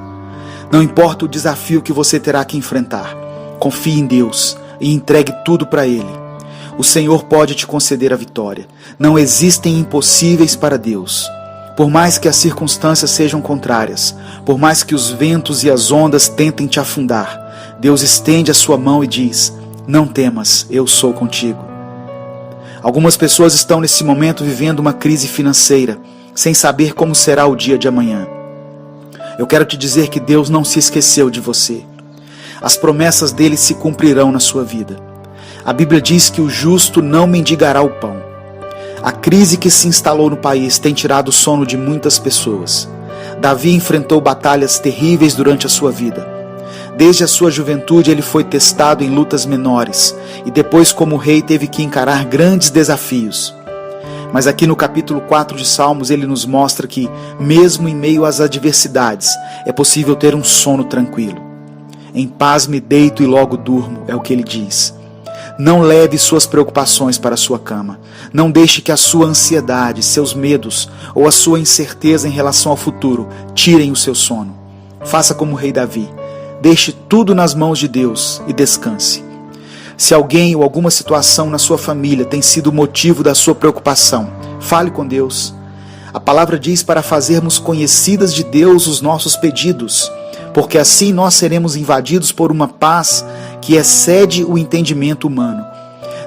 Não importa o desafio que você terá que enfrentar, confie em Deus e entregue tudo para Ele. O Senhor pode te conceder a vitória. Não existem impossíveis para Deus. Por mais que as circunstâncias sejam contrárias, por mais que os ventos e as ondas tentem te afundar, Deus estende a sua mão e diz: não temas, eu sou contigo. Algumas pessoas estão nesse momento vivendo uma crise financeira, sem saber como será o dia de amanhã. Eu quero te dizer que Deus não se esqueceu de você. As promessas dele se cumprirão na sua vida. A Bíblia diz que o justo não mendigará o pão. A crise que se instalou no país tem tirado o sono de muitas pessoas. Davi enfrentou batalhas terríveis durante a sua vida. Desde a sua juventude ele foi testado em lutas menores e depois como rei teve que encarar grandes desafios. Mas aqui no capítulo 4 de Salmos ele nos mostra que, mesmo em meio às adversidades, é possível ter um sono tranquilo. Em paz me deito e logo durmo, é o que ele diz. Não leve suas preocupações para a sua cama. Não deixe que a sua ansiedade, seus medos ou a sua incerteza em relação ao futuro tirem o seu sono. Faça como o rei Davi. Deixe tudo nas mãos de Deus e descanse. Se alguém ou alguma situação na sua família tem sido motivo da sua preocupação, fale com Deus. A palavra diz para fazermos conhecidas de Deus os nossos pedidos, porque assim nós seremos invadidos por uma paz que excede o entendimento humano.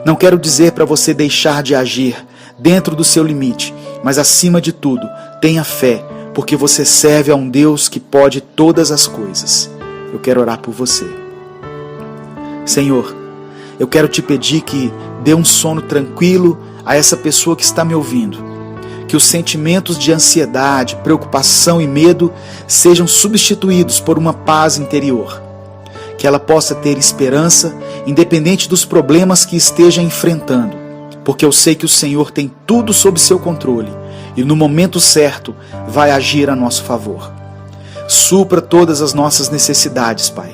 Não quero dizer para você deixar de agir dentro do seu limite, mas acima de tudo, tenha fé, porque você serve a um Deus que pode todas as coisas. Eu quero orar por você. Senhor, eu quero te pedir que dê um sono tranquilo a essa pessoa que está me ouvindo. Que os sentimentos de ansiedade, preocupação e medo sejam substituídos por uma paz interior. Que ela possa ter esperança, independente dos problemas que esteja enfrentando, porque eu sei que o Senhor tem tudo sob seu controle e no momento certo vai agir a nosso favor. Supra todas as nossas necessidades, Pai.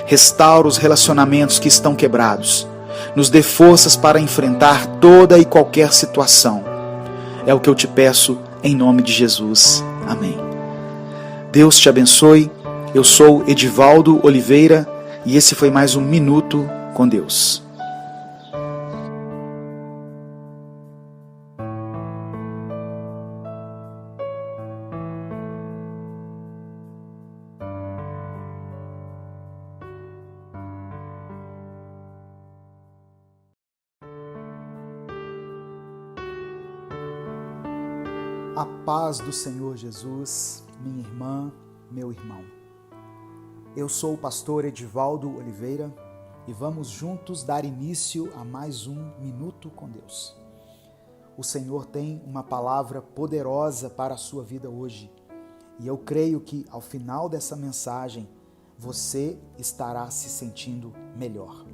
Restaura os relacionamentos que estão quebrados. Nos dê forças para enfrentar toda e qualquer situação. É o que eu te peço em nome de Jesus. Amém. Deus te abençoe. Eu sou Edivaldo Oliveira e esse foi mais um Minuto com Deus. A paz do Senhor Jesus, minha irmã, meu irmão. Eu sou o pastor Edivaldo Oliveira e vamos juntos dar início a mais um Minuto com Deus. O Senhor tem uma palavra poderosa para a sua vida hoje e eu creio que ao final dessa mensagem você estará se sentindo melhor.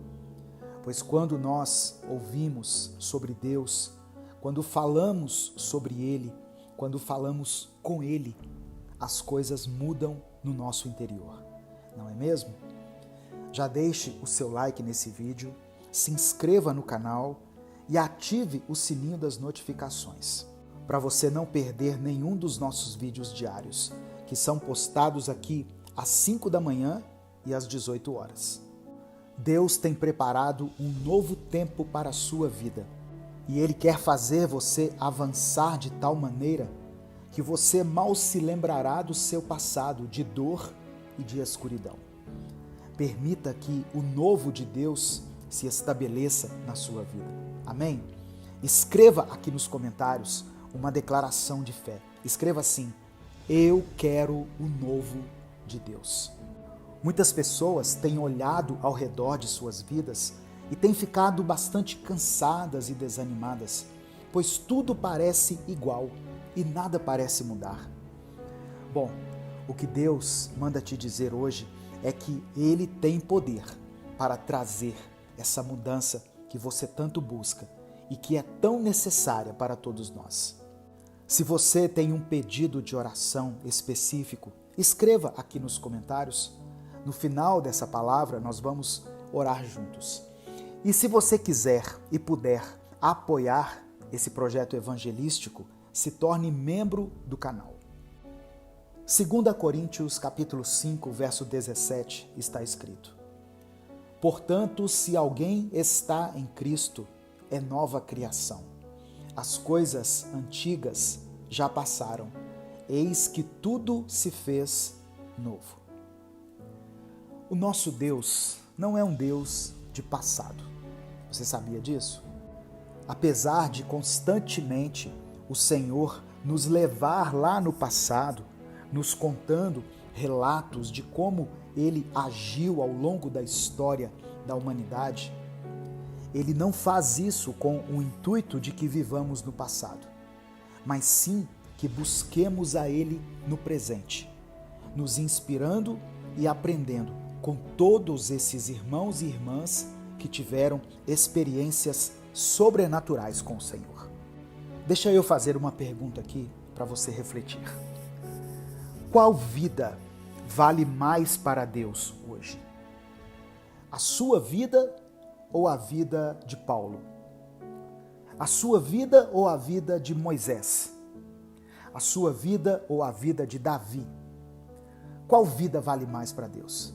Pois quando nós ouvimos sobre Deus, quando falamos sobre Ele, quando falamos com Ele, as coisas mudam no nosso interior, não é mesmo? Já deixe o seu like nesse vídeo, se inscreva no canal e ative o sininho das notificações, para você não perder nenhum dos nossos vídeos diários, que são postados aqui às 5 da manhã e às 18 horas. Deus tem preparado um novo tempo para a sua vida. E Ele quer fazer você avançar de tal maneira que você mal se lembrará do seu passado de dor e de escuridão. Permita que o novo de Deus se estabeleça na sua vida. Amém? Escreva aqui nos comentários uma declaração de fé. Escreva assim: eu quero o novo de Deus. Muitas pessoas têm olhado ao redor de suas vidas e têm ficado bastante cansadas e desanimadas, pois tudo parece igual e nada parece mudar. Bom, o que Deus manda te dizer hoje é que Ele tem poder para trazer essa mudança que você tanto busca e que é tão necessária para todos nós. Se você tem um pedido de oração específico, escreva aqui nos comentários. No final dessa palavra, nós vamos orar juntos. E se você quiser e puder apoiar esse projeto evangelístico, se torne membro do canal. 2 Coríntios capítulo 5, verso 17, está escrito: portanto, se alguém está em Cristo, é nova criação. As coisas antigas já passaram, eis que tudo se fez novo. O nosso Deus não é um Deus de passado. Você sabia disso? Apesar de constantemente o Senhor nos levar lá no passado, nos contando relatos de como Ele agiu ao longo da história da humanidade, Ele não faz isso com o intuito de que vivamos no passado, mas sim que busquemos a Ele no presente, nos inspirando e aprendendo com todos esses irmãos e irmãs que tiveram experiências sobrenaturais com o Senhor. Deixa eu fazer uma pergunta aqui para você refletir. Qual vida vale mais para Deus hoje? A sua vida ou a vida de Paulo? A sua vida ou a vida de Moisés? A sua vida ou a vida de Davi? Qual vida vale mais para Deus?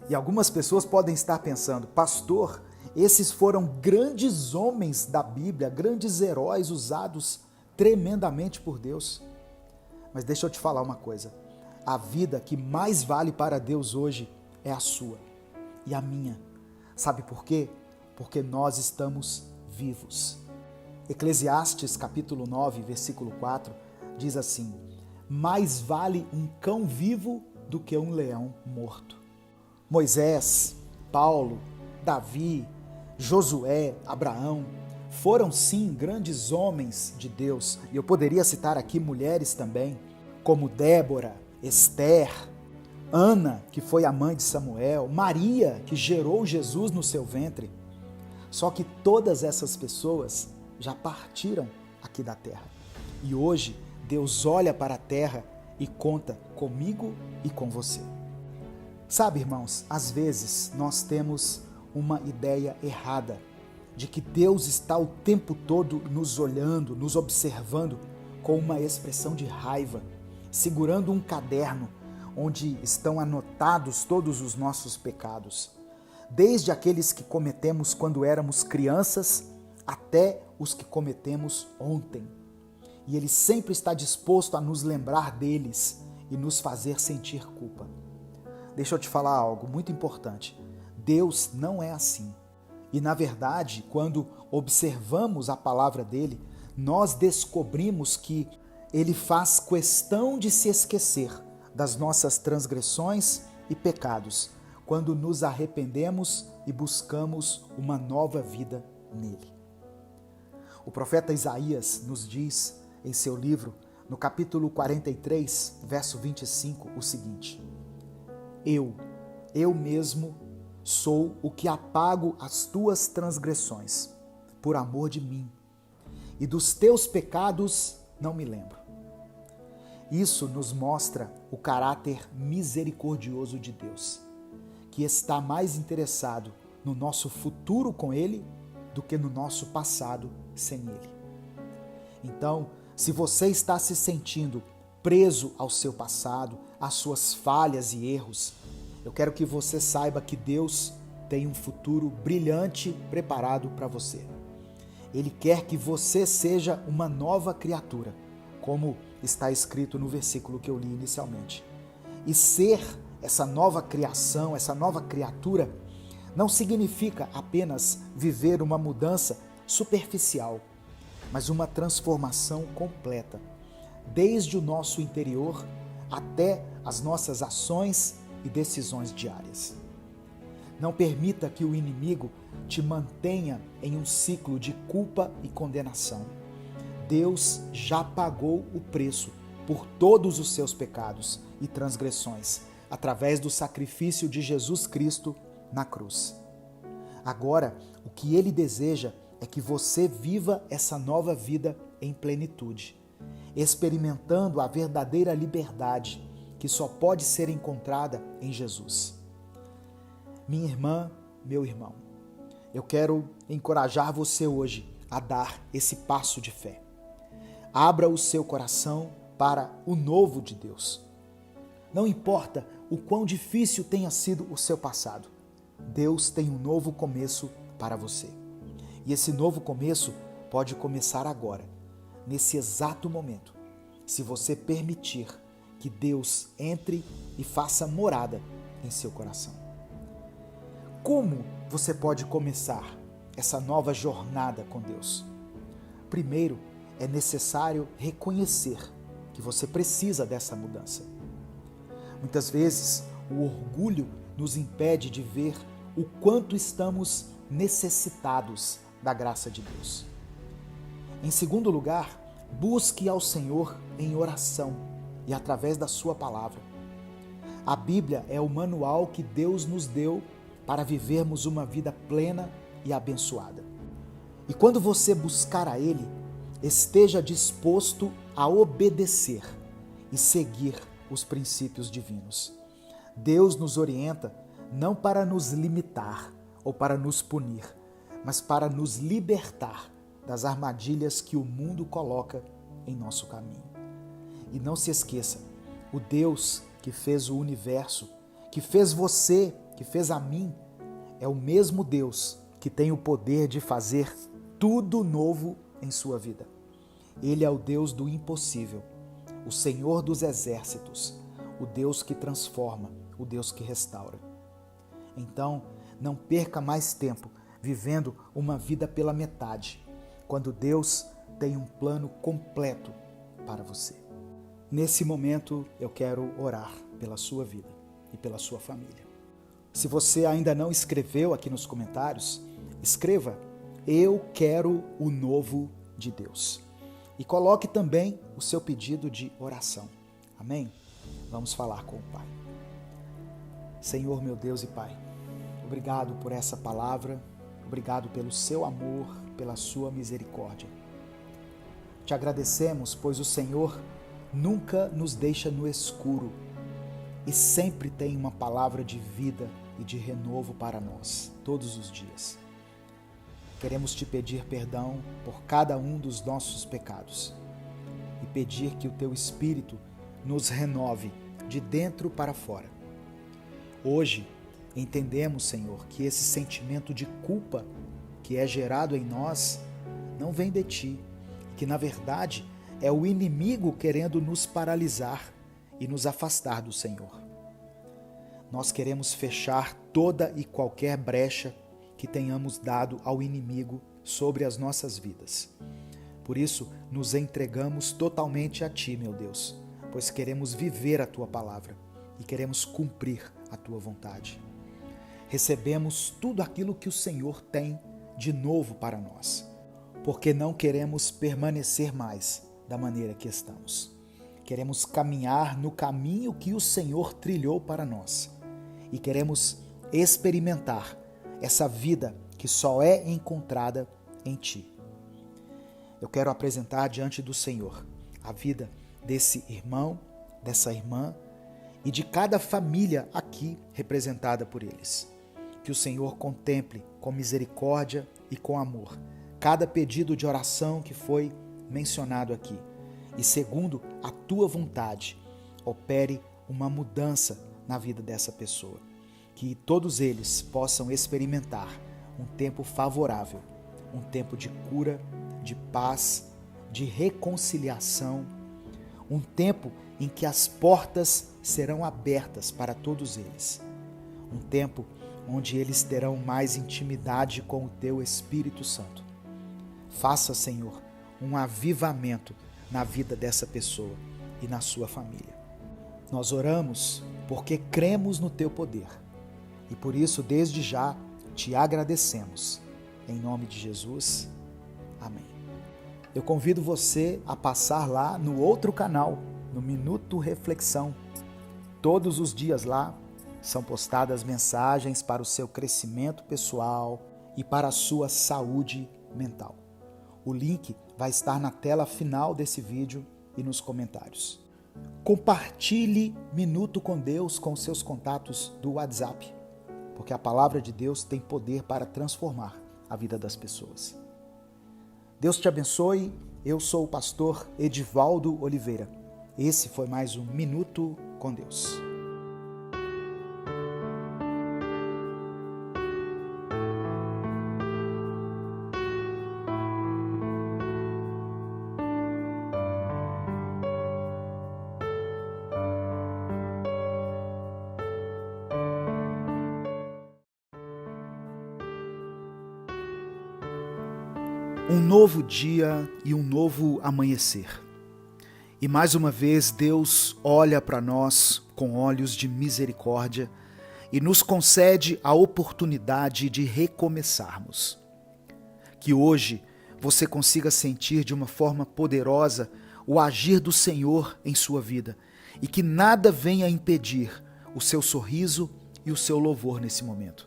E algumas pessoas podem estar pensando: pastor, esses foram grandes homens da Bíblia, grandes heróis usados tremendamente por Deus. Mas deixa eu te falar uma coisa: a vida que mais vale para Deus hoje é a sua e a minha. Sabe por quê? Porque nós estamos vivos. Eclesiastes capítulo 9, versículo 4, diz assim: mais vale um cão vivo do que um leão morto. Moisés, Paulo, Davi, Josué, Abraão, foram sim grandes homens de Deus. E eu poderia citar aqui mulheres também, como Débora, Esther, Ana, que foi a mãe de Samuel, Maria, que gerou Jesus no seu ventre. Só que todas essas pessoas já partiram aqui da terra. E hoje Deus olha para a terra e conta comigo e com você. Sabe, irmãos, às vezes nós temos uma ideia errada de que Deus está o tempo todo nos olhando, nos observando com uma expressão de raiva, segurando um caderno onde estão anotados todos os nossos pecados, desde aqueles que cometemos quando éramos crianças até os que cometemos ontem. E Ele sempre está disposto a nos lembrar deles e nos fazer sentir culpa. Deixa eu te falar algo muito importante. Deus não é assim. E na verdade, quando observamos a palavra dele, nós descobrimos que ele faz questão de se esquecer das nossas transgressões e pecados, quando nos arrependemos e buscamos uma nova vida nele. O profeta Isaías nos diz em seu livro, no capítulo 43, verso 25, o seguinte: Eu mesmo sou o que apago as tuas transgressões, por amor de mim, e dos teus pecados não me lembro. Isso nos mostra o caráter misericordioso de Deus, que está mais interessado no nosso futuro com Ele do que no nosso passado sem Ele. Então, se você está se sentindo preso ao seu passado, às suas falhas e erros, eu quero que você saiba que Deus tem um futuro brilhante preparado para você. Ele quer que você seja uma nova criatura, como está escrito no versículo que eu li inicialmente. E ser essa nova criação, essa nova criatura, não significa apenas viver uma mudança superficial, mas uma transformação completa, desde o nosso interior até as nossas ações e decisões diárias. Não permita que o inimigo te mantenha em um ciclo de culpa e condenação. Deus já pagou o preço por todos os seus pecados e transgressões, através do sacrifício de Jesus Cristo na cruz. Agora, o que Ele deseja é que você viva essa nova vida em plenitude, experimentando a verdadeira liberdade que só pode ser encontrada em Jesus. Minha irmã, meu irmão, eu quero encorajar você hoje a dar esse passo de fé. Abra o seu coração para o novo de Deus. Não importa o quão difícil tenha sido o seu passado, Deus tem um novo começo para você. E esse novo começo pode começar agora, nesse exato momento, se você permitir que Deus entre e faça morada em seu coração. Como você pode começar essa nova jornada com Deus? Primeiro, é necessário reconhecer que você precisa dessa mudança. Muitas vezes, o orgulho nos impede de ver o quanto estamos necessitados da graça de Deus. Em segundo lugar, busque ao Senhor em oração e através da sua palavra. A Bíblia é o manual que Deus nos deu para vivermos uma vida plena e abençoada. E quando você buscar a Ele, esteja disposto a obedecer e seguir os princípios divinos. Deus nos orienta não para nos limitar ou para nos punir, mas para nos libertar das armadilhas que o mundo coloca em nosso caminho. E não se esqueça, o Deus que fez o universo, que fez você, que fez a mim, é o mesmo Deus que tem o poder de fazer tudo novo em sua vida. Ele é o Deus do impossível, o Senhor dos exércitos, o Deus que transforma, o Deus que restaura. Então, não perca mais tempo vivendo uma vida pela metade, quando Deus tem um plano completo para você. Nesse momento, eu quero orar pela sua vida e pela sua família. Se você ainda não escreveu aqui nos comentários, escreva: eu quero o novo de Deus. E coloque também o seu pedido de oração. Amém? Vamos falar com o Pai. Senhor, meu Deus e Pai, obrigado por essa palavra, obrigado pelo seu amor, pela sua misericórdia. Te agradecemos, pois o Senhor nunca nos deixa no escuro e sempre tem uma palavra de vida e de renovo para nós, todos os dias. Queremos te pedir perdão por cada um dos nossos pecados e pedir que o teu Espírito nos renove de dentro para fora. Hoje, entendemos, Senhor, que esse sentimento de culpa que é gerado em nós não vem de ti, que na verdade é o inimigo querendo nos paralisar e nos afastar do Senhor. Nós queremos fechar toda e qualquer brecha que tenhamos dado ao inimigo sobre as nossas vidas. Por isso, nos entregamos totalmente a Ti, meu Deus, pois queremos viver a Tua palavra e queremos cumprir a Tua vontade. Recebemos tudo aquilo que o Senhor tem de novo para nós, porque não queremos permanecer mais da maneira que estamos. Queremos caminhar no caminho que o Senhor trilhou para nós e queremos experimentar essa vida que só é encontrada em Ti. Eu quero apresentar diante do Senhor a vida desse irmão, dessa irmã e de cada família aqui representada por eles. Que o Senhor contemple com misericórdia e com amor cada pedido de oração que foi mencionado aqui e, segundo a Tua vontade, opere uma mudança na vida dessa pessoa. Que todos eles possam experimentar um tempo favorável, um tempo de cura, de paz, de reconciliação, um tempo em que as portas serão abertas para todos eles, um tempo onde eles terão mais intimidade com o Teu Espírito Santo. Faça, Senhor, um avivamento na vida dessa pessoa e na sua família. Nós oramos porque cremos no Teu poder e por isso, desde já, Te agradecemos. Em nome de Jesus, amém. Eu convido você a passar lá no outro canal, no Minuto Reflexão. Todos os dias lá são postadas mensagens para o seu crescimento pessoal e para a sua saúde mental. O link vai estar na tela final desse vídeo e nos comentários. Compartilhe Minuto com Deus com seus contatos do WhatsApp, porque a palavra de Deus tem poder para transformar a vida das pessoas. Deus te abençoe. Eu sou o pastor Edivaldo Oliveira. Esse foi mais um Minuto com Deus. Um novo dia e um novo amanhecer. E mais uma vez Deus olha para nós com olhos de misericórdia e nos concede a oportunidade de recomeçarmos. Que hoje você consiga sentir de uma forma poderosa o agir do Senhor em sua vida e que nada venha impedir o seu sorriso e o seu louvor nesse momento.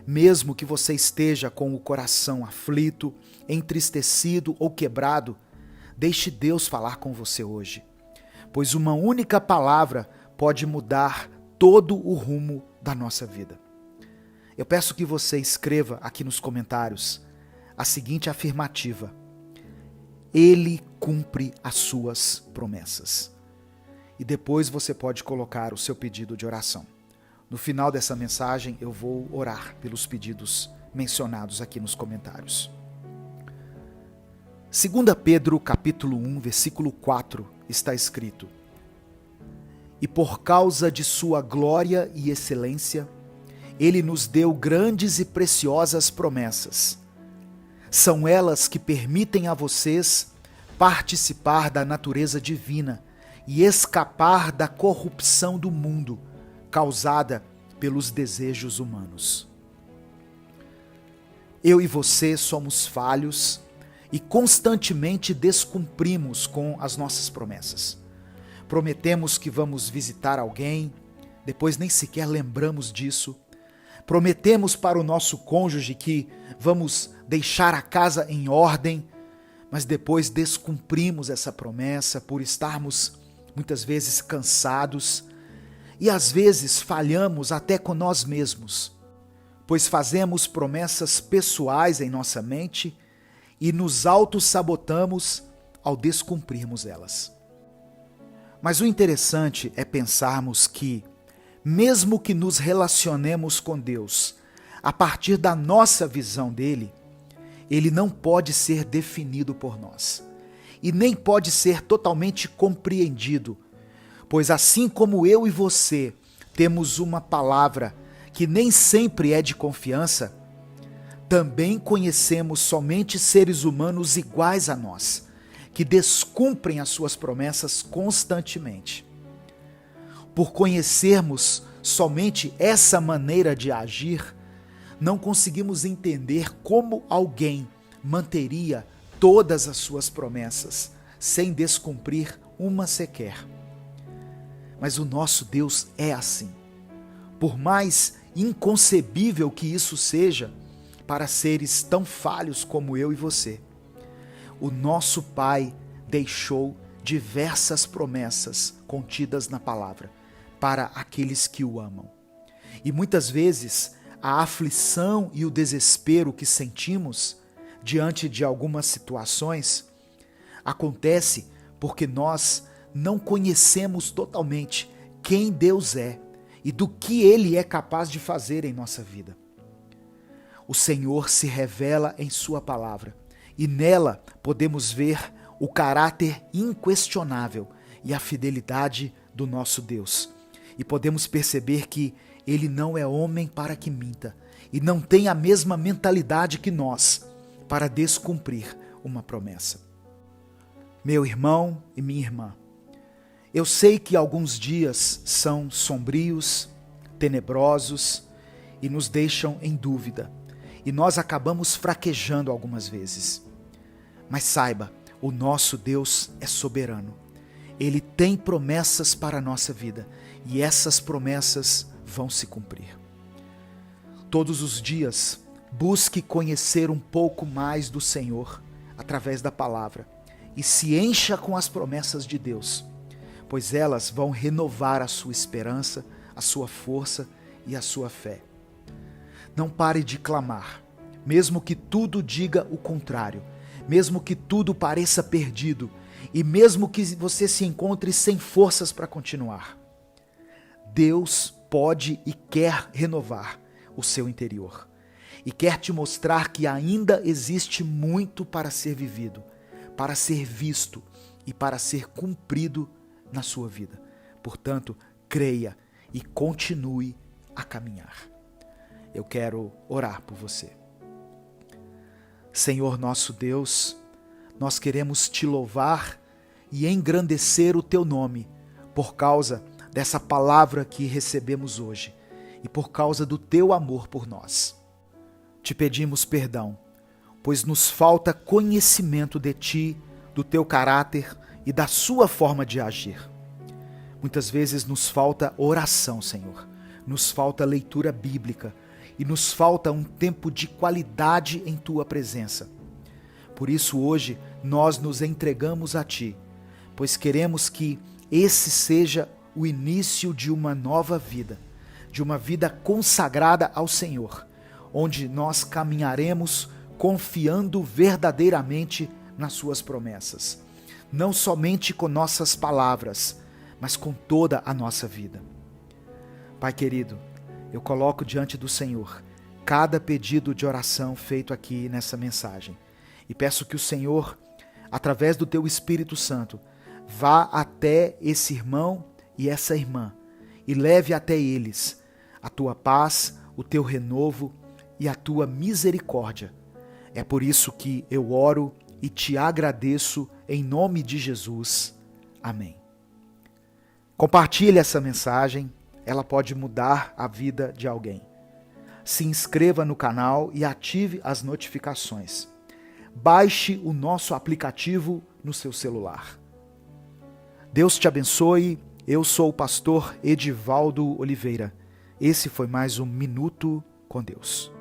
Mesmo que você esteja com o coração aflito, entristecido ou quebrado, deixe Deus falar com você hoje, pois uma única palavra pode mudar todo o rumo da nossa vida. Eu peço que você escreva aqui nos comentários a seguinte afirmativa: Ele cumpre as suas promessas. E depois você pode colocar o seu pedido de oração. No final dessa mensagem eu vou orar pelos pedidos mencionados aqui nos comentários. 2 Pedro capítulo 1, versículo 4, está escrito: E por causa de sua glória e excelência, Ele nos deu grandes e preciosas promessas. São elas que permitem a vocês participar da natureza divina e escapar da corrupção do mundo, causada pelos desejos humanos. Eu e você somos falhos e constantemente descumprimos com as nossas promessas. Prometemos que vamos visitar alguém, depois nem sequer lembramos disso. Prometemos para o nosso cônjuge que vamos deixar a casa em ordem, mas depois descumprimos essa promessa por estarmos muitas vezes cansados e às vezes falhamos até com nós mesmos, pois fazemos promessas pessoais em nossa mente e nos auto-sabotamos ao descumprirmos elas. Mas o interessante é pensarmos que, mesmo que nos relacionemos com Deus a partir da nossa visão dele, ele não pode ser definido por nós e nem pode ser totalmente compreendido, pois assim como eu e você temos uma palavra que nem sempre é de confiança, também conhecemos somente seres humanos iguais a nós, que descumprem as suas promessas constantemente. Por conhecermos somente essa maneira de agir, não conseguimos entender como alguém manteria todas as suas promessas, sem descumprir uma sequer. Mas o nosso Deus é assim. Por mais inconcebível que isso seja para seres tão falhos como eu e você, o nosso Pai deixou diversas promessas contidas na palavra para aqueles que o amam. E muitas vezes a aflição e o desespero que sentimos diante de algumas situações acontece porque nós não conhecemos totalmente quem Deus é e do que Ele é capaz de fazer em nossa vida. O Senhor se revela em sua palavra e nela podemos ver o caráter inquestionável e a fidelidade do nosso Deus. E podemos perceber que Ele não é homem para que minta e não tem a mesma mentalidade que nós para descumprir uma promessa. Meu irmão e minha irmã, eu sei que alguns dias são sombrios, tenebrosos e nos deixam em dúvida, e nós acabamos fraquejando algumas vezes. Mas saiba, o nosso Deus é soberano. Ele tem promessas para a nossa vida, e essas promessas vão se cumprir. Todos os dias, busque conhecer um pouco mais do Senhor através da palavra e se encha com as promessas de Deus, pois elas vão renovar a sua esperança, a sua força e a sua fé. Não pare de clamar, mesmo que tudo diga o contrário, mesmo que tudo pareça perdido e mesmo que você se encontre sem forças para continuar. Deus pode e quer renovar o seu interior e quer te mostrar que ainda existe muito para ser vivido, para ser visto e para ser cumprido na sua vida. Portanto, creia e continue a caminhar. Eu quero orar por você. Senhor nosso Deus, nós queremos te louvar e engrandecer o teu nome por causa dessa palavra que recebemos hoje e por causa do teu amor por nós. Te pedimos perdão, pois nos falta conhecimento de ti, do teu caráter e da sua forma de agir. Muitas vezes nos falta oração, Senhor, nos falta leitura bíblica e nos falta um tempo de qualidade em tua presença. Por isso hoje nós nos entregamos a ti, pois queremos que esse seja o início de uma nova vida, de uma vida consagrada ao Senhor, onde nós caminharemos confiando verdadeiramente nas suas promessas, não somente com nossas palavras, mas com toda a nossa vida. Pai querido, eu coloco diante do Senhor cada pedido de oração feito aqui nessa mensagem e peço que o Senhor, através do teu Espírito Santo, vá até esse irmão e essa irmã e leve até eles a tua paz, o teu renovo e a tua misericórdia. É por isso que eu oro e te agradeço em nome de Jesus. Amém. Compartilhe essa mensagem, ela pode mudar a vida de alguém. Se inscreva no canal e ative as notificações. Baixe o nosso aplicativo no seu celular. Deus te abençoe. Eu sou o pastor Edivaldo Oliveira. Esse foi mais um Minuto com Deus.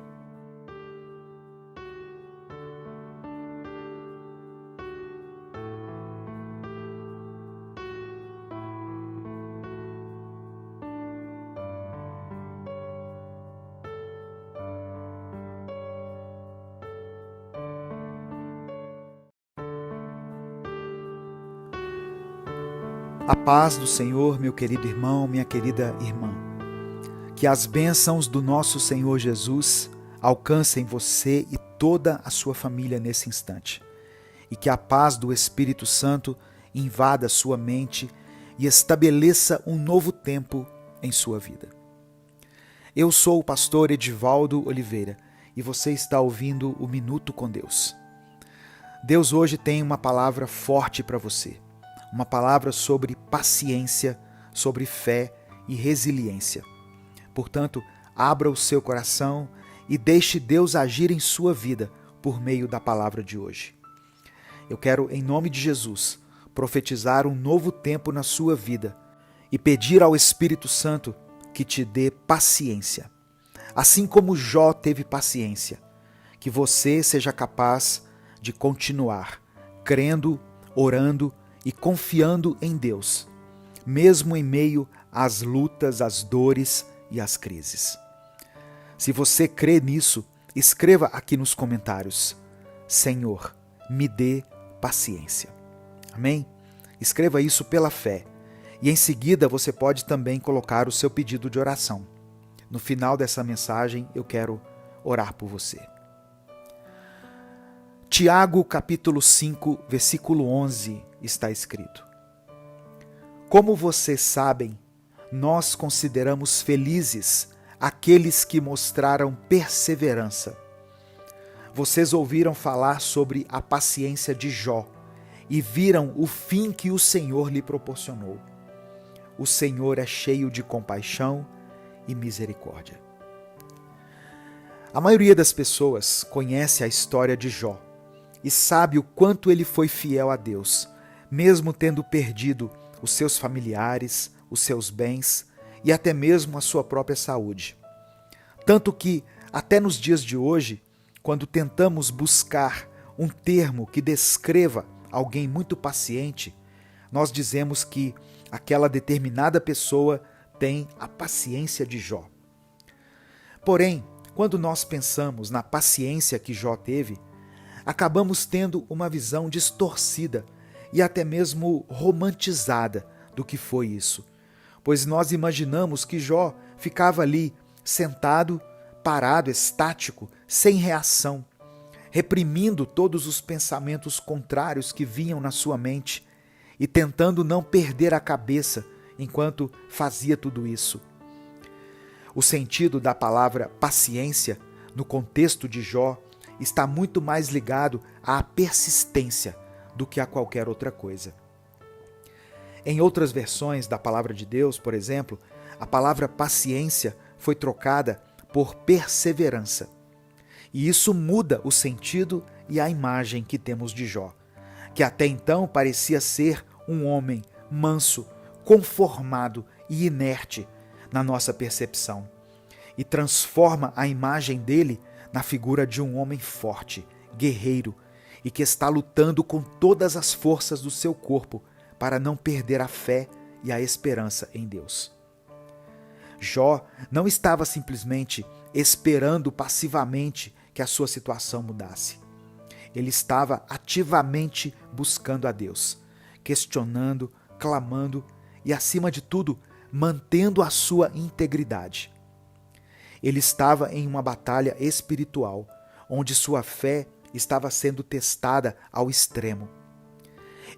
A paz do Senhor, meu querido irmão, minha querida irmã. Que as bênçãos do nosso Senhor Jesus alcancem você e toda a sua família nesse instante. E que a paz do Espírito Santo invada sua mente e estabeleça um novo tempo em sua vida. Eu sou o pastor Edivaldo Oliveira e você está ouvindo o Minuto com Deus. Deus hoje tem uma palavra forte para você. Uma palavra sobre paciência, sobre fé e resiliência. Portanto, abra o seu coração e deixe Deus agir em sua vida por meio da palavra de hoje. Eu quero, em nome de Jesus, profetizar um novo tempo na sua vida e pedir ao Espírito Santo que te dê paciência. Assim como Jó teve paciência, que você seja capaz de continuar crendo, orando e confiando em Deus, mesmo em meio às lutas, às dores e às crises. Se você crê nisso, escreva aqui nos comentários: Senhor, me dê paciência. Amém? Escreva isso pela fé. E em seguida você pode também colocar o seu pedido de oração. No final dessa mensagem eu quero orar por você. Tiago capítulo 5, versículo 11 está escrito: Como vocês sabem, nós consideramos felizes aqueles que mostraram perseverança. Vocês ouviram falar sobre a paciência de Jó e viram o fim que o Senhor lhe proporcionou. O Senhor é cheio de compaixão e misericórdia. A maioria das pessoas conhece a história de Jó e sabe o quanto ele foi fiel a Deus, mesmo tendo perdido os seus familiares, os seus bens e até mesmo a sua própria saúde. Tanto que, até nos dias de hoje, quando tentamos buscar um termo que descreva alguém muito paciente, nós dizemos que aquela determinada pessoa tem a paciência de Jó. Porém, quando nós pensamos na paciência que Jó teve, acabamos tendo uma visão distorcida e até mesmo romantizada do que foi isso, pois nós imaginamos que Jó ficava ali sentado, parado, estático, sem reação, reprimindo todos os pensamentos contrários que vinham na sua mente e tentando não perder a cabeça enquanto fazia tudo isso. O sentido da palavra paciência, no contexto de Jó, está muito mais ligado à persistência do que a qualquer outra coisa. Em outras versões da palavra de Deus, por exemplo, a palavra paciência foi trocada por perseverança. E isso muda o sentido e a imagem que temos de Jó, que até então parecia ser um homem manso, conformado e inerte na nossa percepção, e transforma a imagem dele na figura de um homem forte, guerreiro, e que está lutando com todas as forças do seu corpo para não perder a fé e a esperança em Deus. Jó não estava simplesmente esperando passivamente que a sua situação mudasse. Ele estava ativamente buscando a Deus, questionando, clamando e, acima de tudo, mantendo a sua integridade. Ele estava em uma batalha espiritual, onde sua fé estava sendo testada ao extremo.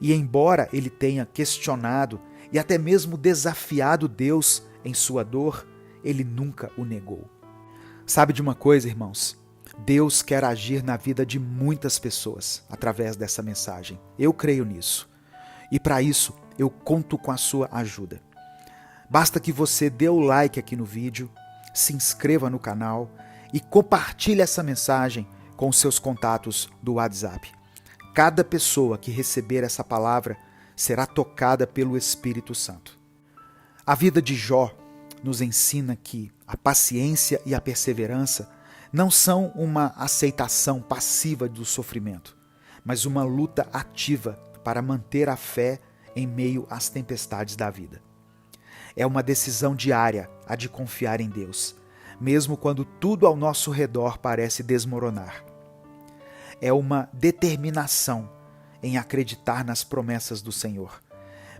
E embora ele tenha questionado e até mesmo desafiado Deus em sua dor, ele nunca o negou. Sabe de uma coisa, irmãos? Deus quer agir na vida de muitas pessoas através dessa mensagem. Eu creio nisso. E para isso, eu conto com a sua ajuda. Basta que você dê o like aqui no vídeo, se inscreva no canal e compartilhe essa mensagem com seus contatos do WhatsApp. Cada pessoa que receber essa palavra será tocada pelo Espírito Santo. A vida de Jó nos ensina que a paciência e a perseverança não são uma aceitação passiva do sofrimento, mas uma luta ativa para manter a fé em meio às tempestades da vida. É uma decisão diária a de confiar em Deus, mesmo quando tudo ao nosso redor parece desmoronar. É uma determinação em acreditar nas promessas do Senhor,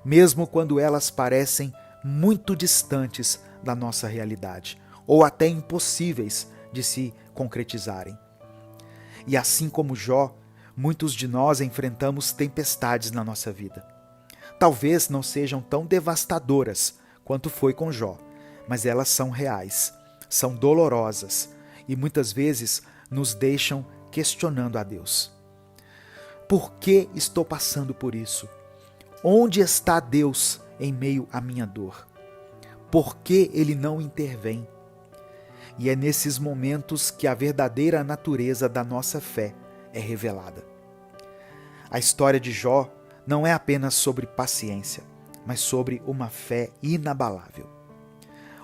mesmo quando elas parecem muito distantes da nossa realidade, ou até impossíveis de se concretizarem. E assim como Jó, muitos de nós enfrentamos tempestades na nossa vida. Talvez não sejam tão devastadoras quanto foi com Jó, mas elas são reais, são dolorosas e muitas vezes nos deixam questionando a Deus. Por que estou passando por isso? Onde está Deus em meio à minha dor? Por que Ele não intervém? E é nesses momentos que a verdadeira natureza da nossa fé é revelada. A história de Jó não é apenas sobre paciência, mas sobre uma fé inabalável.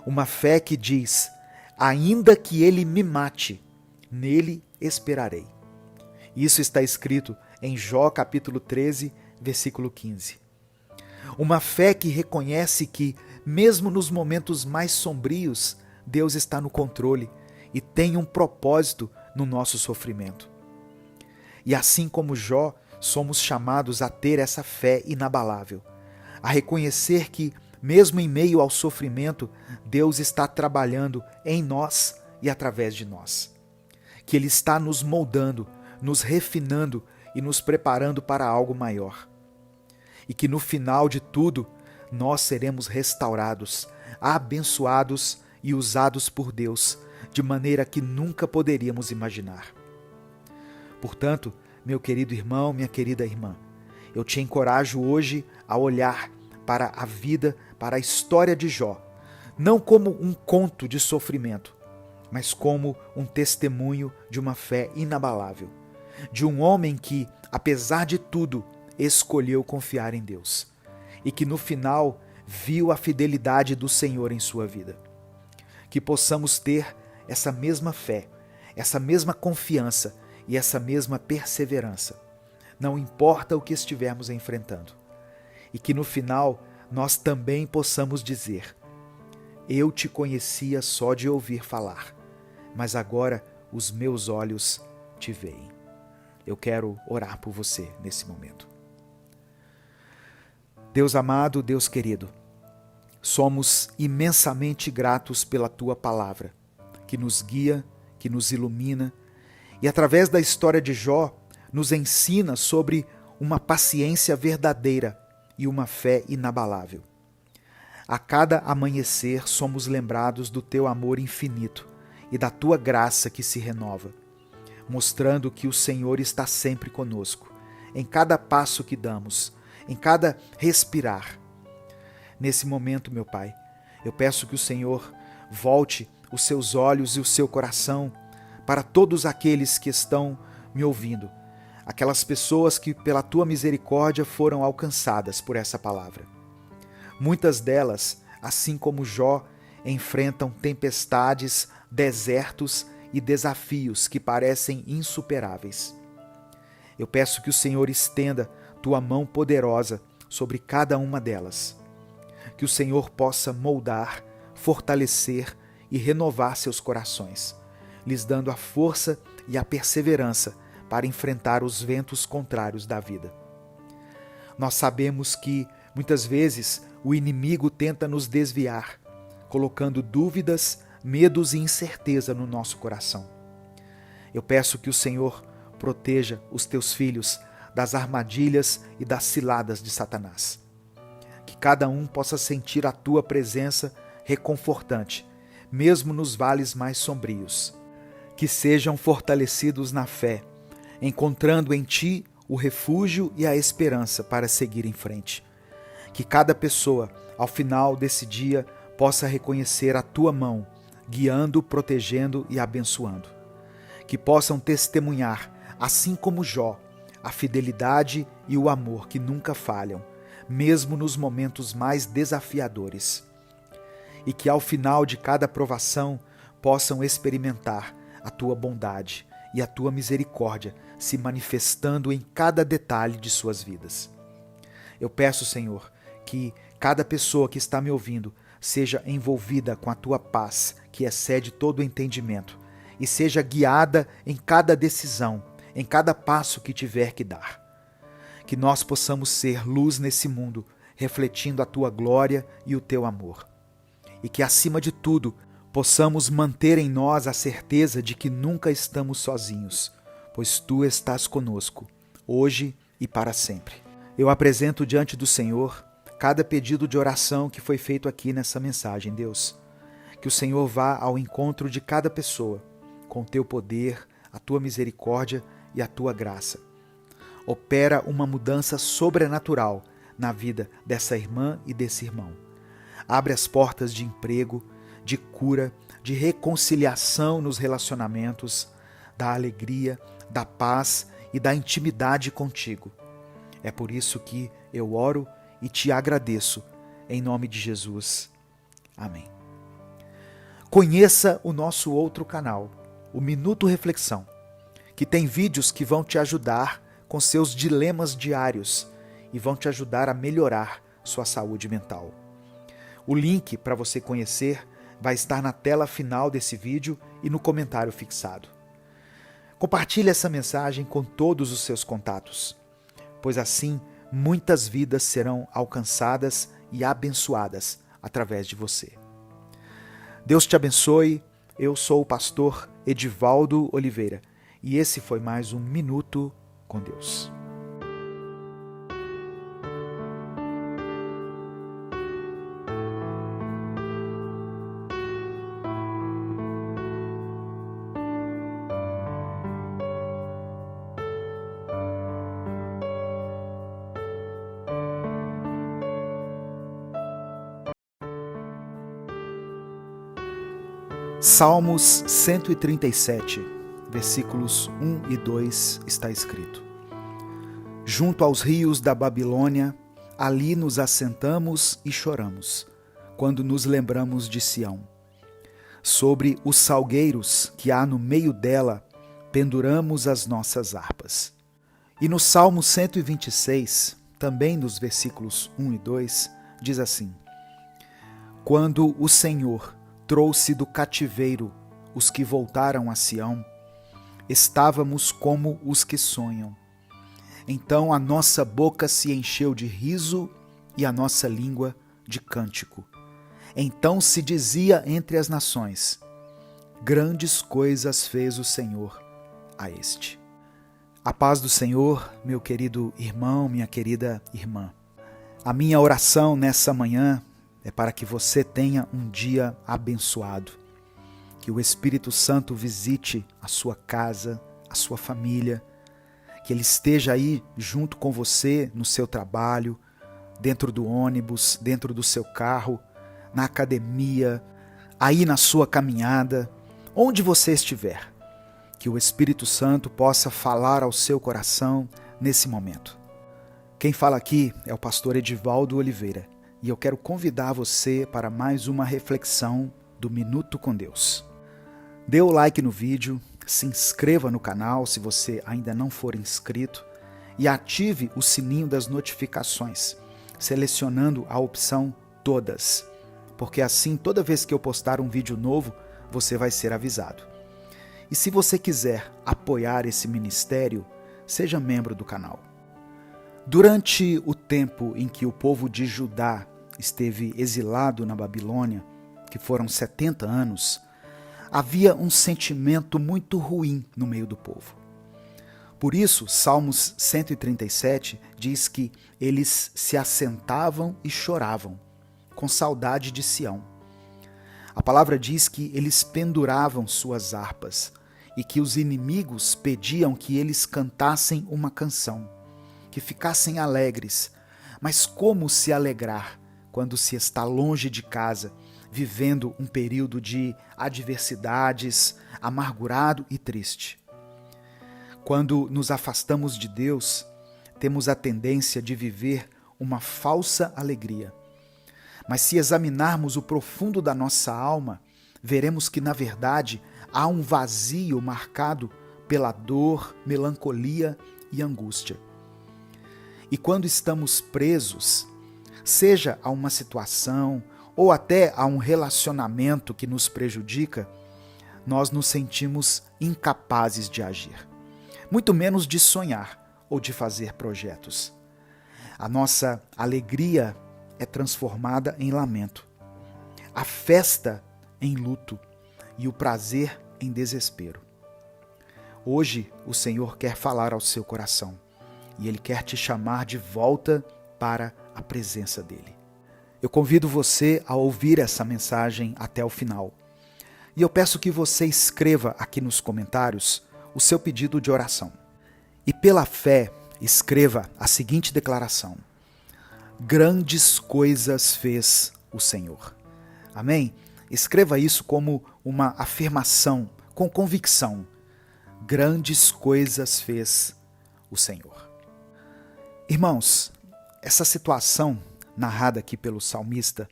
Uma fé que diz: ainda que ele me mate, nele esperarei. Isso está escrito em Jó capítulo 13, versículo 15. Uma fé que reconhece que, mesmo nos momentos mais sombrios, Deus está no controle e tem um propósito no nosso sofrimento. E assim como Jó, somos chamados a ter essa fé inabalável, a reconhecer que, mesmo em meio ao sofrimento, Deus está trabalhando em nós e através de nós. Que Ele está nos moldando, nos refinando e nos preparando para algo maior. E que no final de tudo, nós seremos restaurados, abençoados e usados por Deus de maneira que nunca poderíamos imaginar. Portanto, meu querido irmão, minha querida irmã, eu te encorajo hoje a olhar para a vida, para a história de Jó, não como um conto de sofrimento, mas como um testemunho de uma fé inabalável, de um homem que, apesar de tudo, escolheu confiar em Deus e que no final viu a fidelidade do Senhor em sua vida. Que possamos ter essa mesma fé, essa mesma confiança e essa mesma perseverança, não importa o que estivermos enfrentando. E que no final nós também possamos dizer: eu te conhecia só de ouvir falar, mas agora os meus olhos te veem. Eu quero orar por você nesse momento. Deus amado, Deus querido, somos imensamente gratos pela Tua palavra, que nos guia, que nos ilumina e, através da história de Jó, nos ensina sobre uma paciência verdadeira e uma fé inabalável. A cada amanhecer somos lembrados do Teu amor infinito e da Tua graça que se renova, mostrando que o Senhor está sempre conosco, em cada passo que damos, em cada respirar. Nesse momento, meu Pai, eu peço que o Senhor volte os seus olhos e o seu coração para todos aqueles que estão me ouvindo, aquelas pessoas que pela Tua misericórdia foram alcançadas por essa palavra. Muitas delas, assim como Jó, enfrentam tempestades, desertos e desafios que parecem insuperáveis. Eu peço que o Senhor estenda Tua mão poderosa sobre cada uma delas. Que o Senhor possa moldar, fortalecer e renovar seus corações, lhes dando a força e a perseverança para enfrentar os ventos contrários da vida. Nós sabemos que, muitas vezes, o inimigo tenta nos desviar, colocando dúvidas, medos e incerteza no nosso coração. Eu peço que o Senhor proteja os Teus filhos das armadilhas e das ciladas de Satanás. Que cada um possa sentir a Tua presença reconfortante, mesmo nos vales mais sombrios. Que sejam fortalecidos na fé, encontrando em Ti o refúgio e a esperança para seguir em frente. Que cada pessoa, ao final desse dia, possa reconhecer a Tua mão, guiando, protegendo e abençoando. Que possam testemunhar, assim como Jó, a fidelidade e o amor que nunca falham, mesmo nos momentos mais desafiadores. E que ao final de cada provação possam experimentar a Tua bondade e a Tua misericórdia se manifestando em cada detalhe de suas vidas. Eu peço, Senhor, que cada pessoa que está me ouvindo seja envolvida com a Tua paz, que excede todo o entendimento, e seja guiada em cada decisão, em cada passo que tiver que dar. Que nós possamos ser luz nesse mundo, refletindo a Tua glória e o Teu amor. E que, acima de tudo, possamos manter em nós a certeza de que nunca estamos sozinhos, pois Tu estás conosco, hoje e para sempre. Eu apresento diante do Senhor cada pedido de oração que foi feito aqui nessa mensagem, Deus. Que o Senhor vá ao encontro de cada pessoa, com o Teu poder, a Tua misericórdia e a Tua graça. Opera uma mudança sobrenatural na vida dessa irmã e desse irmão. Abre as portas de emprego, de cura, de reconciliação nos relacionamentos, da alegria, da paz e da intimidade contigo. É por isso que eu oro e te agradeço, em nome de Jesus. Amém. Conheça o nosso outro canal, o Minuto Reflexão, que tem vídeos que vão te ajudar com seus dilemas diários e vão te ajudar a melhorar sua saúde mental. O link para você conhecer vai estar na tela final desse vídeo e no comentário fixado. Compartilhe essa mensagem com todos os seus contatos, pois assim muitas vidas serão alcançadas e abençoadas através de você. Deus te abençoe. Eu sou o pastor Edivaldo Oliveira e esse foi mais um Minuto com Deus. Salmos 137, versículos 1 e 2 está escrito: Junto aos rios da Babilônia, ali nos assentamos e choramos, quando nos lembramos de Sião. Sobre os salgueiros que há no meio dela, penduramos as nossas harpas. E no Salmo 126, também nos versículos 1 e 2, diz assim: Quando o Senhor trouxe do cativeiro os que voltaram a Sião, estávamos como os que sonham. Então a nossa boca se encheu de riso e a nossa língua de cântico. Então se dizia entre as nações: grandes coisas fez o Senhor a este. A paz do Senhor, meu querido irmão, minha querida irmã. A minha oração nessa manhã é para que você tenha um dia abençoado. Que o Espírito Santo visite a sua casa, a sua família, que Ele esteja aí junto com você no seu trabalho, dentro do ônibus, dentro do seu carro, na academia, aí na sua caminhada, onde você estiver. Que o Espírito Santo possa falar ao seu coração nesse momento. Quem fala aqui é o pastor Edivaldo Oliveira e eu quero convidar você para mais uma reflexão do Minuto com Deus. Dê o like no vídeo, se inscreva no canal se você ainda não for inscrito e ative o sininho das notificações, selecionando a opção Todas, porque assim toda vez que eu postar um vídeo novo, você vai ser avisado. E se você quiser apoiar esse ministério, seja membro do canal. Durante o tempo em que o povo de Judá esteve exilado na Babilônia, que foram 70 anos, havia um sentimento muito ruim no meio do povo. Por isso, Salmos 137 diz que eles se assentavam e choravam, com saudade de Sião. A palavra diz que eles penduravam suas harpas e que os inimigos pediam que eles cantassem uma canção, que ficassem alegres. Mas como se alegrar quando se está longe de casa, vivendo um período de adversidades, amargurado e triste? Quando nos afastamos de Deus, temos a tendência de viver uma falsa alegria. Mas se examinarmos o profundo da nossa alma, veremos que, na verdade, há um vazio marcado pela dor, melancolia e angústia. E quando estamos presos, seja a uma situação ou até a um relacionamento que nos prejudica, nós nos sentimos incapazes de agir, muito menos de sonhar ou de fazer projetos. A nossa alegria é transformada em lamento, a festa em luto e o prazer em desespero. Hoje o Senhor quer falar ao seu coração e Ele quer te chamar de volta para a presença dEle. Eu convido você a ouvir essa mensagem até o final. E eu peço que você escreva aqui nos comentários o seu pedido de oração. E pela fé, escreva a seguinte declaração: grandes coisas fez o Senhor. Amém? Escreva isso como uma afirmação, com convicção. Grandes coisas fez o Senhor. Irmãos, essa situação narrada aqui pelo salmista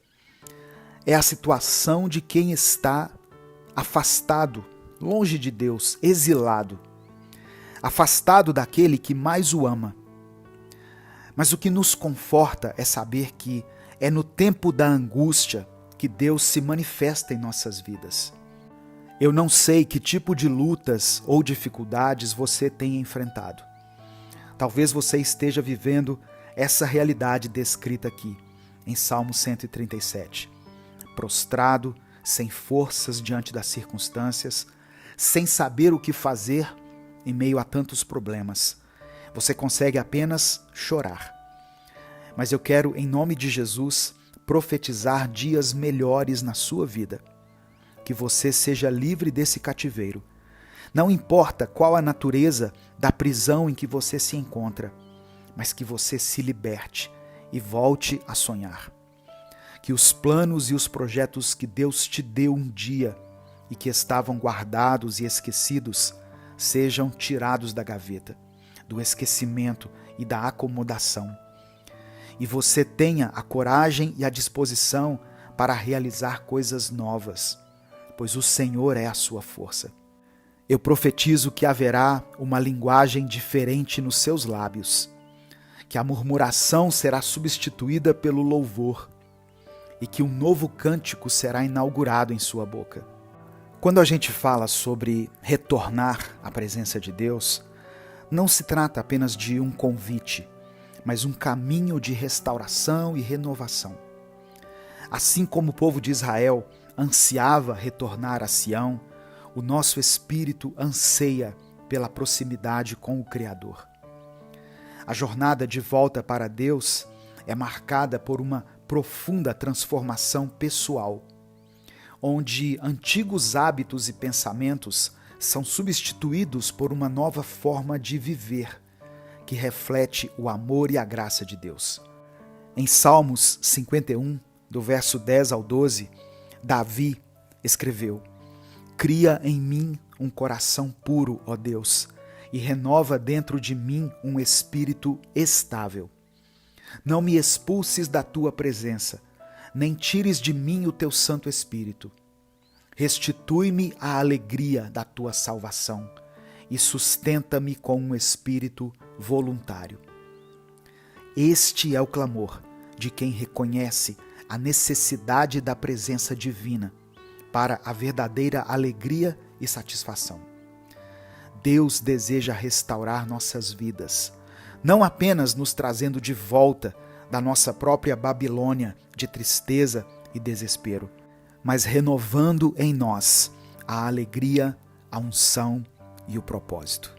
é a situação de quem está afastado, longe de Deus, exilado, afastado daquele que mais o ama. Mas o que nos conforta é saber que é no tempo da angústia que Deus se manifesta em nossas vidas. Eu não sei que tipo de lutas ou dificuldades você tem enfrentado. Talvez você esteja vivendo essa realidade descrita aqui, em Salmo 137. Prostrado, sem forças diante das circunstâncias, sem saber o que fazer em meio a tantos problemas. Você consegue apenas chorar. Mas eu quero, em nome de Jesus, profetizar dias melhores na sua vida. Que você seja livre desse cativeiro. Não importa qual a natureza da prisão em que você se encontra, mas que você se liberte e volte a sonhar. Que os planos e os projetos que Deus te deu um dia e que estavam guardados e esquecidos sejam tirados da gaveta, do esquecimento e da acomodação. E você tenha a coragem e a disposição para realizar coisas novas, pois o Senhor é a sua força. Eu profetizo que haverá uma linguagem diferente nos seus lábios, que a murmuração será substituída pelo louvor e que um novo cântico será inaugurado em sua boca. Quando a gente fala sobre retornar à presença de Deus, não se trata apenas de um convite, mas um caminho de restauração e renovação. Assim como o povo de Israel ansiava retornar a Sião, o nosso espírito anseia pela proximidade com o Criador. A jornada de volta para Deus é marcada por uma profunda transformação pessoal, onde antigos hábitos e pensamentos são substituídos por uma nova forma de viver, que reflete o amor e a graça de Deus. Em Salmos 51, do verso 10 ao 12, Davi escreveu: Cria em mim um coração puro, ó Deus, e renova dentro de mim um espírito estável. Não me expulses da tua presença, nem tires de mim o teu Santo Espírito. Restitui-me a alegria da tua salvação e sustenta-me com um espírito voluntário. Este é o clamor de quem reconhece a necessidade da presença divina para a verdadeira alegria e satisfação. Deus deseja restaurar nossas vidas, não apenas nos trazendo de volta da nossa própria Babilônia de tristeza e desespero, mas renovando em nós a alegria, a unção e o propósito.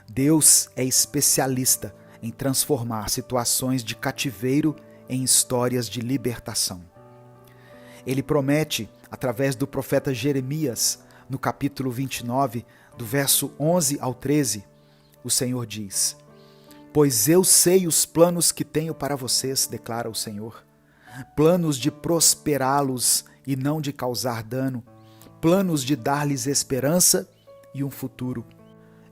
Deus é especialista em transformar situações de cativeiro em histórias de libertação. Ele promete, através do profeta Jeremias, no capítulo 29, do verso 11 ao 13, o Senhor diz: Pois eu sei os planos que tenho para vocês, declara o Senhor, planos de prosperá-los e não de causar dano, planos de dar-lhes esperança e um futuro.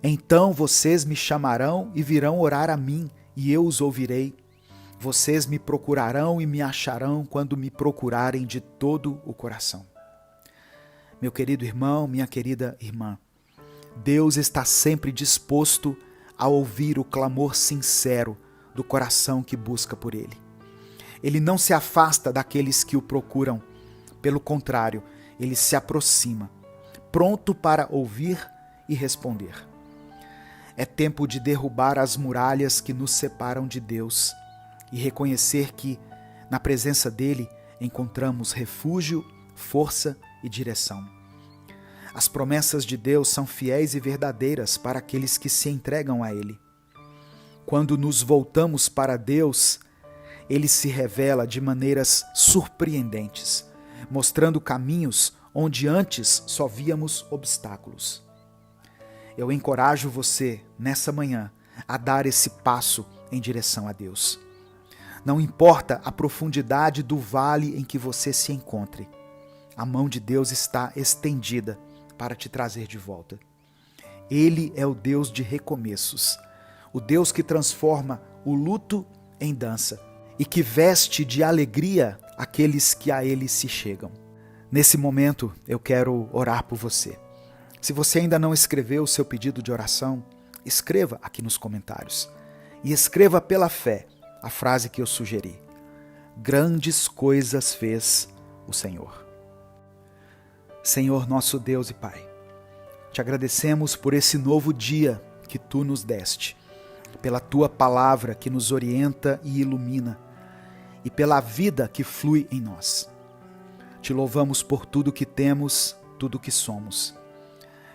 Então vocês me chamarão e virão orar a mim, e eu os ouvirei. Vocês me procurarão e me acharão quando me procurarem de todo o coração. Meu querido irmão, minha querida irmã, Deus está sempre disposto a ouvir o clamor sincero do coração que busca por Ele. Ele não se afasta daqueles que o procuram. Pelo contrário, Ele se aproxima, pronto para ouvir e responder. É tempo de derrubar as muralhas que nos separam de Deus e reconhecer que, na presença dEle, encontramos refúgio, força e direção. As promessas de Deus são fiéis e verdadeiras para aqueles que se entregam a Ele. Quando nos voltamos para Deus, Ele se revela de maneiras surpreendentes, mostrando caminhos onde antes só víamos obstáculos. Eu encorajo você, nessa manhã, a dar esse passo em direção a Deus. Não importa a profundidade do vale em que você se encontre, a mão de Deus está estendida para te trazer de volta. Ele é o Deus de recomeços, o Deus que transforma o luto em dança e que veste de alegria aqueles que a Ele se chegam. Nesse momento, eu quero orar por você. Se você ainda não escreveu o seu pedido de oração, escreva aqui nos comentários. E escreva pela fé a frase que eu sugeri: Grandes coisas fez o Senhor. Senhor nosso Deus e Pai, te agradecemos por esse novo dia que Tu nos deste, pela Tua palavra que nos orienta e ilumina, e pela vida que flui em nós. Te louvamos por tudo que temos, tudo que somos.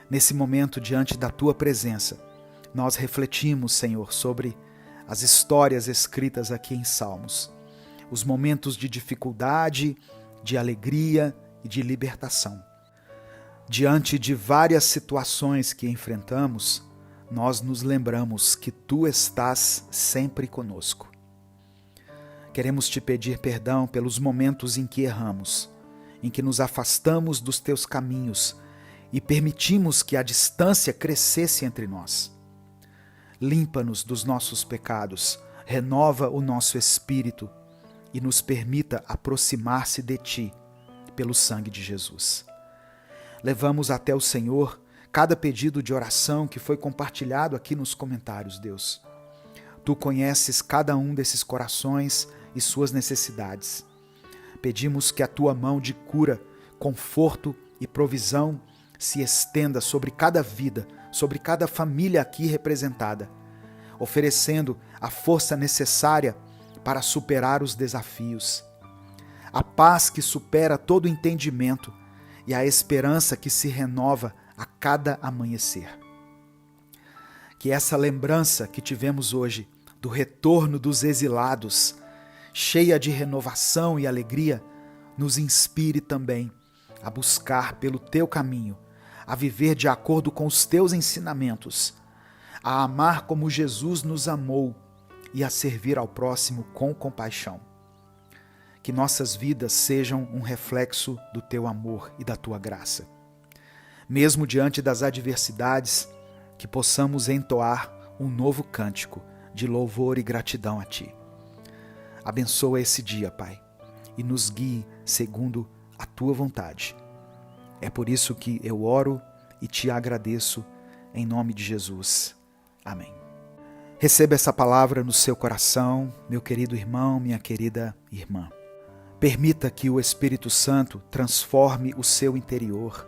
Nesse momento, diante da Tua presença, nós refletimos, Senhor, sobre as histórias escritas aqui em Salmos, os momentos de dificuldade, de alegria e de libertação. Diante de várias situações que enfrentamos, nós nos lembramos que Tu estás sempre conosco. Queremos Te pedir perdão pelos momentos em que erramos em que nos afastamos dos teus caminhos e permitimos que a distância crescesse entre nós. Limpa-nos dos nossos pecados, renova o nosso espírito e nos permita aproximar-se de ti pelo sangue de Jesus. Levamos até o Senhor cada pedido de oração que foi compartilhado aqui nos comentários, Deus. Tu conheces cada um desses corações e suas necessidades. Pedimos que a tua mão de cura, conforto e provisão se estenda sobre cada vida, sobre cada família aqui representada, oferecendo a força necessária para superar os desafios, a paz que supera todo entendimento e a esperança que se renova a cada amanhecer. Que essa lembrança que tivemos hoje do retorno dos exilados, cheia de renovação e alegria, nos inspire também a buscar pelo teu caminho, a viver de acordo com os teus ensinamentos, a amar como Jesus nos amou e a servir ao próximo com compaixão. Que nossas vidas sejam um reflexo do teu amor e da tua graça. Mesmo diante das adversidades, que possamos entoar um novo cântico de louvor e gratidão a ti. Abençoa esse dia, Pai, e nos guie segundo a tua vontade. É por isso que eu oro e te agradeço em nome de Jesus. Amém. Receba essa palavra no seu coração, meu querido irmão, minha querida irmã. Permita que o Espírito Santo transforme o seu interior.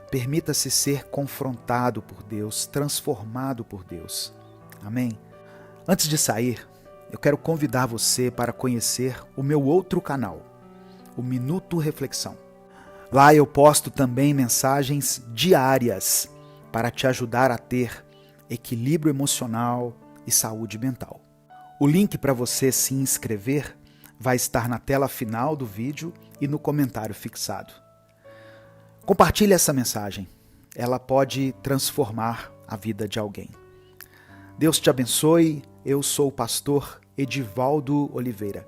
Permita-se ser confrontado por Deus, transformado por Deus. Amém? Antes de sair, eu quero convidar você para conhecer o meu outro canal, o Minuto Reflexão. Lá eu posto também mensagens diárias para te ajudar a ter equilíbrio emocional e saúde mental. O link para você se inscrever vai estar na tela final do vídeo e no comentário fixado. Compartilhe essa mensagem, ela pode transformar a vida de alguém. Deus te abençoe, eu sou o pastor Edivaldo Oliveira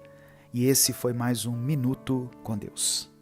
e esse foi mais um Minuto com Deus.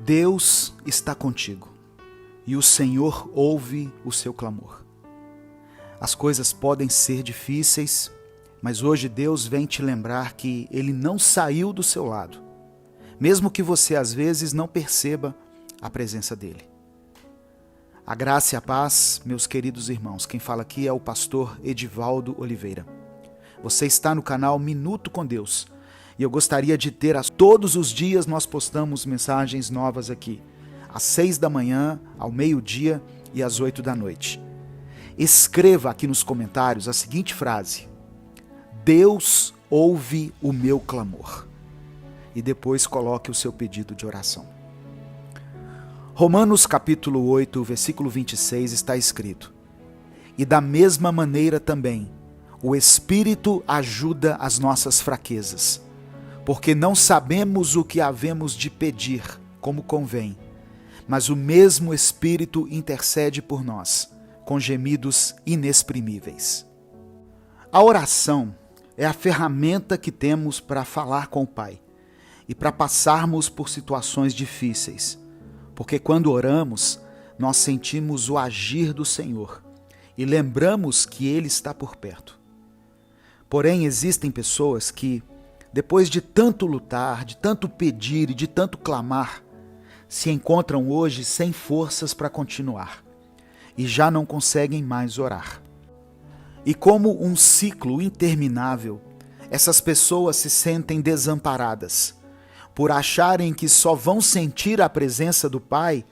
Deus está contigo e o Senhor ouve o seu clamor. As coisas podem ser difíceis, mas hoje Deus vem te lembrar que Ele não saiu do seu lado, mesmo que você às vezes não perceba a presença dEle. A graça e a paz, meus queridos irmãos, quem fala aqui é o pastor Edivaldo Oliveira. Você está no canal Minuto com Deus. E eu gostaria de ter, todos os dias nós postamos mensagens novas aqui, às 6 da manhã, ao meio-dia e às 8 da noite. Escreva aqui nos comentários a seguinte frase: Deus ouve o meu clamor. E depois coloque o seu pedido de oração. Romanos capítulo 8, versículo 26 está escrito: E da mesma maneira também, o Espírito ajuda as nossas fraquezas, porque não sabemos o que havemos de pedir como convém, mas o mesmo Espírito intercede por nós, com gemidos inexprimíveis. A oração é a ferramenta que temos para falar com o Pai e para passarmos por situações difíceis, porque quando oramos, nós sentimos o agir do Senhor e lembramos que Ele está por perto. Porém, existem pessoas que, depois de tanto lutar, de tanto pedir e de tanto clamar, se encontram hoje sem forças para continuar e já não conseguem mais orar. E como um ciclo interminável, essas pessoas se sentem desamparadas, por acharem que só vão sentir a presença do Pai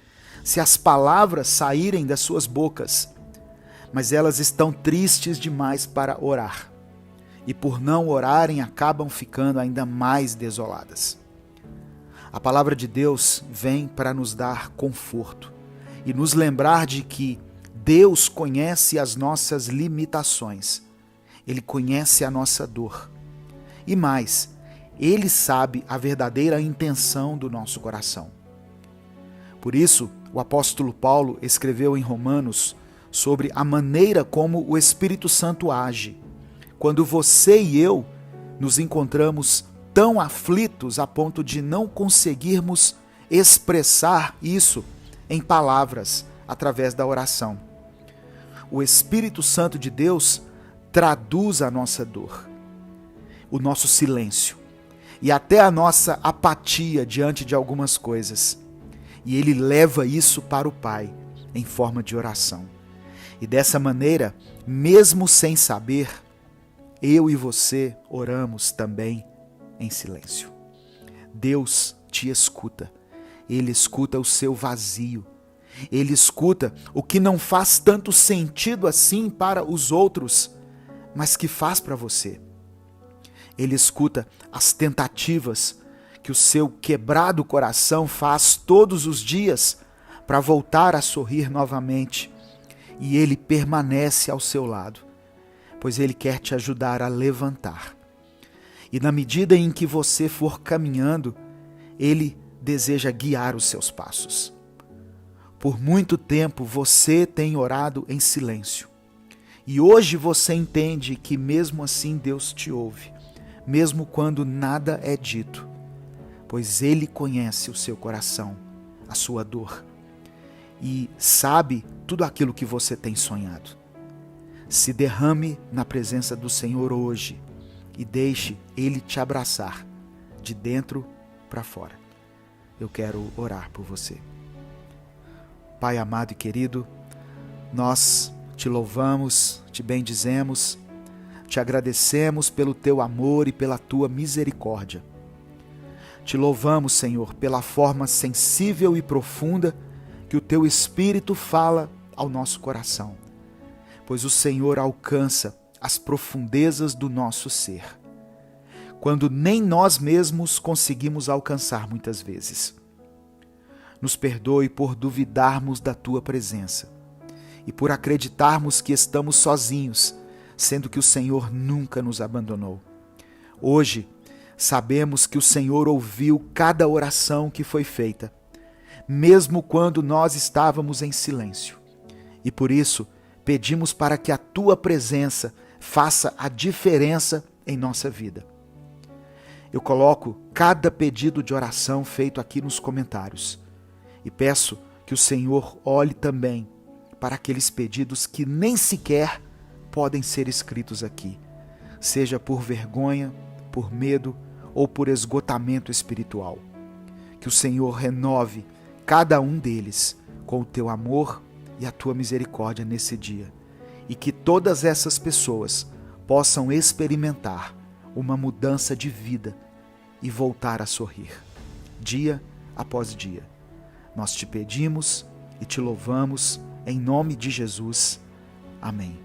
se as palavras saírem das suas bocas, mas elas estão tristes demais para orar. E por não orarem acabam ficando ainda mais desoladas. A palavra de Deus vem para nos dar conforto e nos lembrar de que Deus conhece as nossas limitações. Ele conhece a nossa dor. E mais, Ele sabe a verdadeira intenção do nosso coração. Por isso, o apóstolo Paulo escreveu em Romanos sobre a maneira como o Espírito Santo age, quando você e eu nos encontramos tão aflitos a ponto de não conseguirmos expressar isso em palavras através da oração. O Espírito Santo de Deus traduz a nossa dor, o nosso silêncio e até a nossa apatia diante de algumas coisas. E Ele leva isso para o Pai em forma de oração. E dessa maneira, mesmo sem saber, eu e você oramos também em silêncio. Deus te escuta. Ele escuta o seu vazio. Ele escuta o que não faz tanto sentido assim para os outros, mas que faz para você. Ele escuta as tentativas que o seu quebrado coração faz todos os dias para voltar a sorrir novamente. E Ele permanece ao seu lado, pois Ele quer te ajudar a levantar. E na medida em que você for caminhando, Ele deseja guiar os seus passos. Por muito tempo você tem orado em silêncio. E hoje você entende que mesmo assim Deus te ouve, mesmo quando nada é dito, pois Ele conhece o seu coração, a sua dor, e sabe tudo aquilo que você tem sonhado. Se derrame na presença do Senhor hoje e deixe Ele te abraçar de dentro para fora. Eu quero orar por você. Pai amado e querido, nós te louvamos, te bendizemos, te agradecemos pelo teu amor e pela tua misericórdia. Te louvamos, Senhor, pela forma sensível e profunda que o teu Espírito fala ao nosso coração, pois o Senhor alcança as profundezas do nosso ser, quando nem nós mesmos conseguimos alcançar muitas vezes. Nos perdoe por duvidarmos da tua presença e por acreditarmos que estamos sozinhos, sendo que o Senhor nunca nos abandonou. Hoje, sabemos que o Senhor ouviu cada oração que foi feita, mesmo quando nós estávamos em silêncio. E por isso, pedimos para que a tua presença faça a diferença em nossa vida. Eu coloco cada pedido de oração feito aqui nos comentários e peço que o Senhor olhe também para aqueles pedidos que nem sequer podem ser escritos aqui, seja por vergonha, por medo ou por esgotamento espiritual. Que o Senhor renove cada um deles com o teu amor e a tua misericórdia nesse dia, e que todas essas pessoas possam experimentar uma mudança de vida e voltar a sorrir, dia após dia. Nós te pedimos e te louvamos em nome de Jesus. Amém.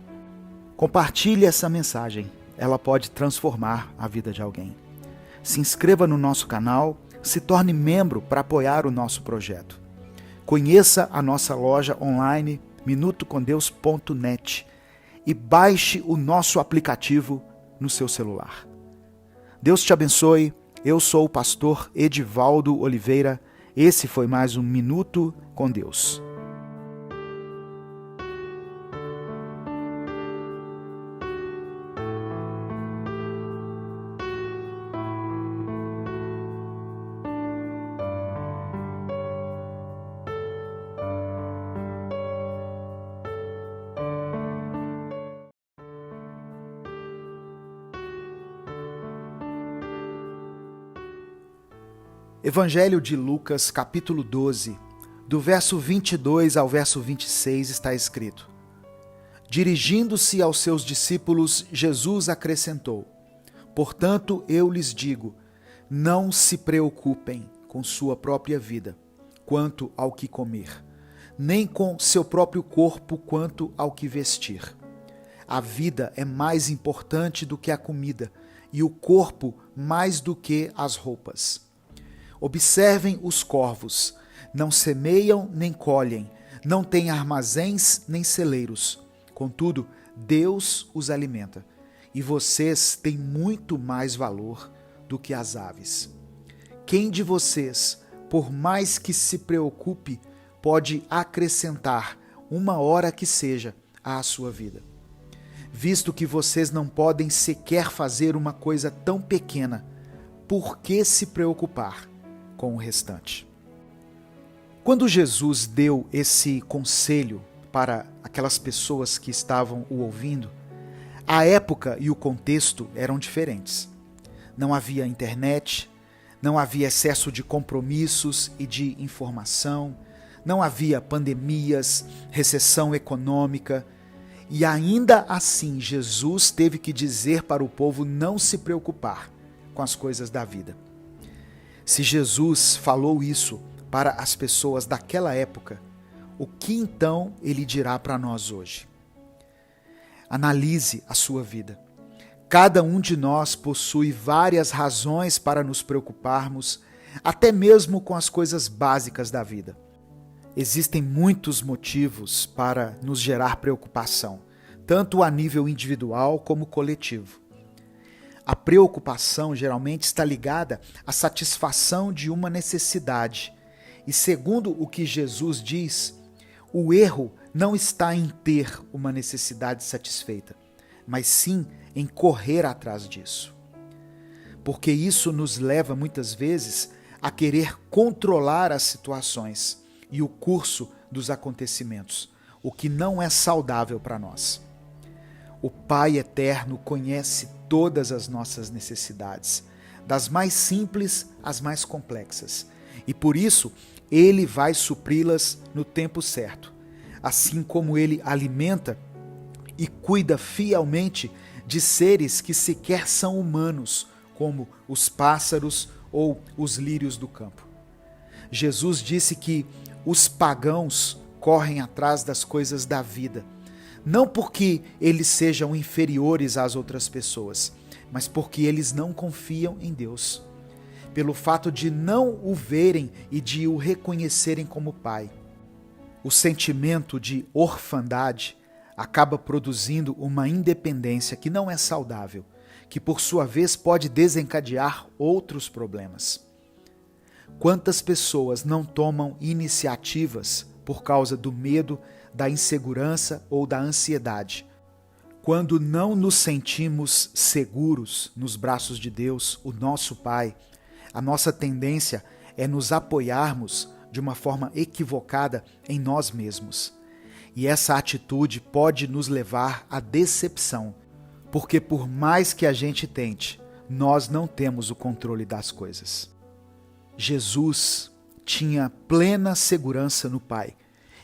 Compartilhe essa mensagem, ela pode transformar a vida de alguém. Se inscreva no nosso canal, se torne membro para apoiar o nosso projeto. Conheça a nossa loja online minutocomdeus.net e baixe o nosso aplicativo no seu celular. Deus te abençoe. Eu sou o pastor Edivaldo Oliveira. Esse foi mais um Minuto com Deus. Evangelho de Lucas, capítulo 12, do verso 22 ao verso 26 está escrito: Dirigindo-se aos seus discípulos, Jesus acrescentou: Portanto, eu lhes digo, não se preocupem com sua própria vida, quanto ao que comer, nem com seu próprio corpo, quanto ao que vestir. A vida é mais importante do que a comida, e o corpo mais do que as roupas. Observem os corvos, não semeiam nem colhem, não têm armazéns nem celeiros. Contudo, Deus os alimenta, e vocês têm muito mais valor do que as aves. Quem de vocês, por mais que se preocupe, pode acrescentar uma hora que seja à sua vida? Visto que vocês não podem sequer fazer uma coisa tão pequena, por que se preocupar com o restante? Quando Jesus deu esse conselho para aquelas pessoas que estavam o ouvindo, a época e o contexto eram diferentes. Não havia internet, não havia excesso de compromissos e de informação, não havia pandemias, recessão econômica, e ainda assim Jesus teve que dizer para o povo não se preocupar com as coisas da vida. Se Jesus falou isso para as pessoas daquela época, o que então ele dirá para nós hoje? Analise a sua vida. Cada um de nós possui várias razões para nos preocuparmos, até mesmo com as coisas básicas da vida. Existem muitos motivos para nos gerar preocupação, tanto a nível individual como coletivo. A preocupação geralmente está ligada à satisfação de uma necessidade. E segundo o que Jesus diz, o erro não está em ter uma necessidade satisfeita, mas sim em correr atrás disso. Porque isso nos leva muitas vezes a querer controlar as situações e o curso dos acontecimentos, o que não é saudável para nós. O Pai Eterno conhece todas as nossas necessidades, das mais simples às mais complexas, e por isso Ele vai supri-las no tempo certo, assim como Ele alimenta e cuida fielmente de seres que sequer são humanos, como os pássaros ou os lírios do campo. Jesus disse que os pagãos correm atrás das coisas da vida, não porque eles sejam inferiores às outras pessoas, mas porque eles não confiam em Deus, pelo fato de não o verem e de o reconhecerem como Pai. O sentimento de orfandade acaba produzindo uma independência que não é saudável, que por sua vez pode desencadear outros problemas. Quantas pessoas não tomam iniciativas por causa do medo, da insegurança ou da ansiedade? Quando não nos sentimos seguros nos braços de Deus, o nosso Pai, a nossa tendência é nos apoiarmos de uma forma equivocada em nós mesmos. E essa atitude pode nos levar à decepção, porque por mais que a gente tente, nós não temos o controle das coisas. Jesus tinha plena segurança no Pai.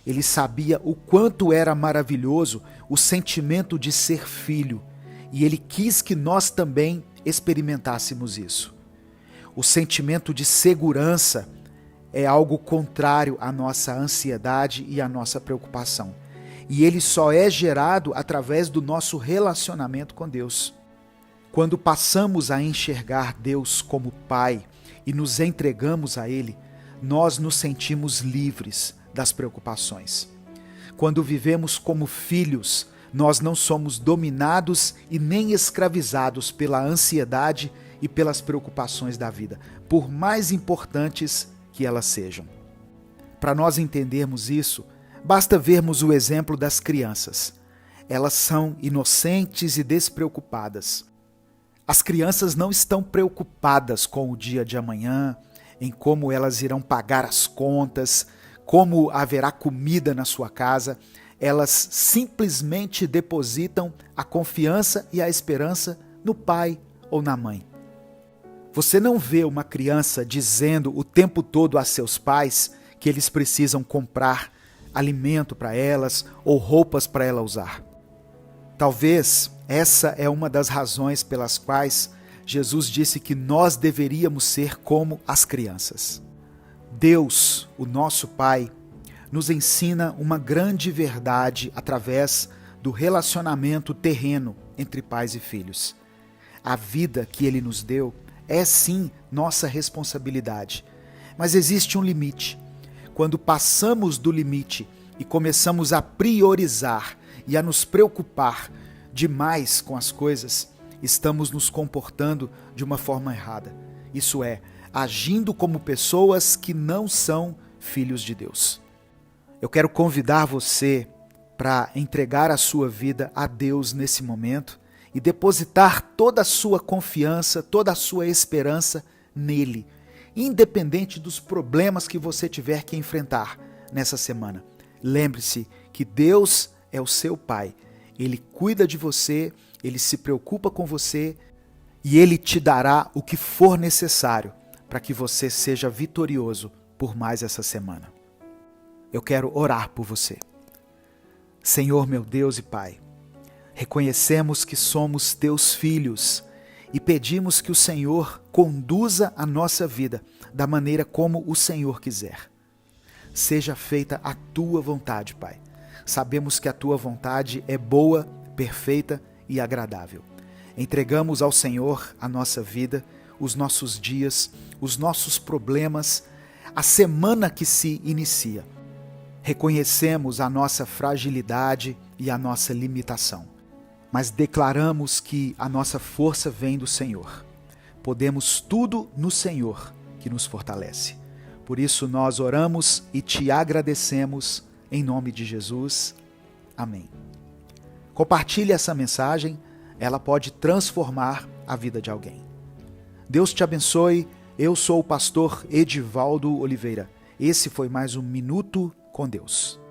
Ele sabia o quanto era maravilhoso o sentimento de ser filho, e ele quis que nós também experimentássemos isso. O sentimento de segurança é algo contrário à nossa ansiedade e à nossa preocupação. E ele só é gerado através do nosso relacionamento com Deus. Quando passamos a enxergar Deus como Pai e nos entregamos a Ele, nós nos sentimos livres das preocupações. Quando vivemos como filhos, nós não somos dominados e nem escravizados pela ansiedade e pelas preocupações da vida, por mais importantes que elas sejam. Para nós entendermos isso, basta vermos o exemplo das crianças. Elas são inocentes e despreocupadas. As crianças não estão preocupadas com o dia de amanhã, em como elas irão pagar as contas, como haverá comida na sua casa. Elas simplesmente depositam a confiança e a esperança no pai ou na mãe. Você não vê uma criança dizendo o tempo todo a seus pais que eles precisam comprar alimento para elas ou roupas para ela usar. Talvez essa é uma das razões pelas quais Jesus disse que nós deveríamos ser como as crianças. Deus, o nosso Pai, nos ensina uma grande verdade através do relacionamento terreno entre pais e filhos. A vida que Ele nos deu é sim nossa responsabilidade, mas existe um limite. Quando passamos do limite e começamos a priorizar e a nos preocupar demais com as coisas, estamos nos comportando de uma forma errada. Isso é, agindo como pessoas que não são filhos de Deus. Eu quero convidar você para entregar a sua vida a Deus nesse momento e depositar toda a sua confiança, toda a sua esperança nele, independente dos problemas que você tiver que enfrentar nessa semana. Lembre-se que Deus é o seu Pai. Ele cuida de você, Ele se preocupa com você e Ele te dará o que for necessário para que você seja vitorioso por mais essa semana. Eu quero orar por você. Senhor, meu Deus e Pai, reconhecemos que somos teus filhos e pedimos que o Senhor conduza a nossa vida da maneira como o Senhor quiser. Seja feita a tua vontade, Pai. Sabemos que a tua vontade é boa, perfeita e agradável. Entregamos ao Senhor a nossa vida, os nossos dias, os nossos problemas, a semana que se inicia. Reconhecemos a nossa fragilidade e a nossa limitação, mas declaramos que a nossa força vem do Senhor. Podemos tudo no Senhor que nos fortalece. Por isso nós oramos e te agradecemos em nome de Jesus. Amém. Compartilhe essa mensagem, ela pode transformar a vida de alguém. Deus te abençoe. Eu sou o pastor Edivaldo Oliveira. Esse foi mais um Minuto com Deus.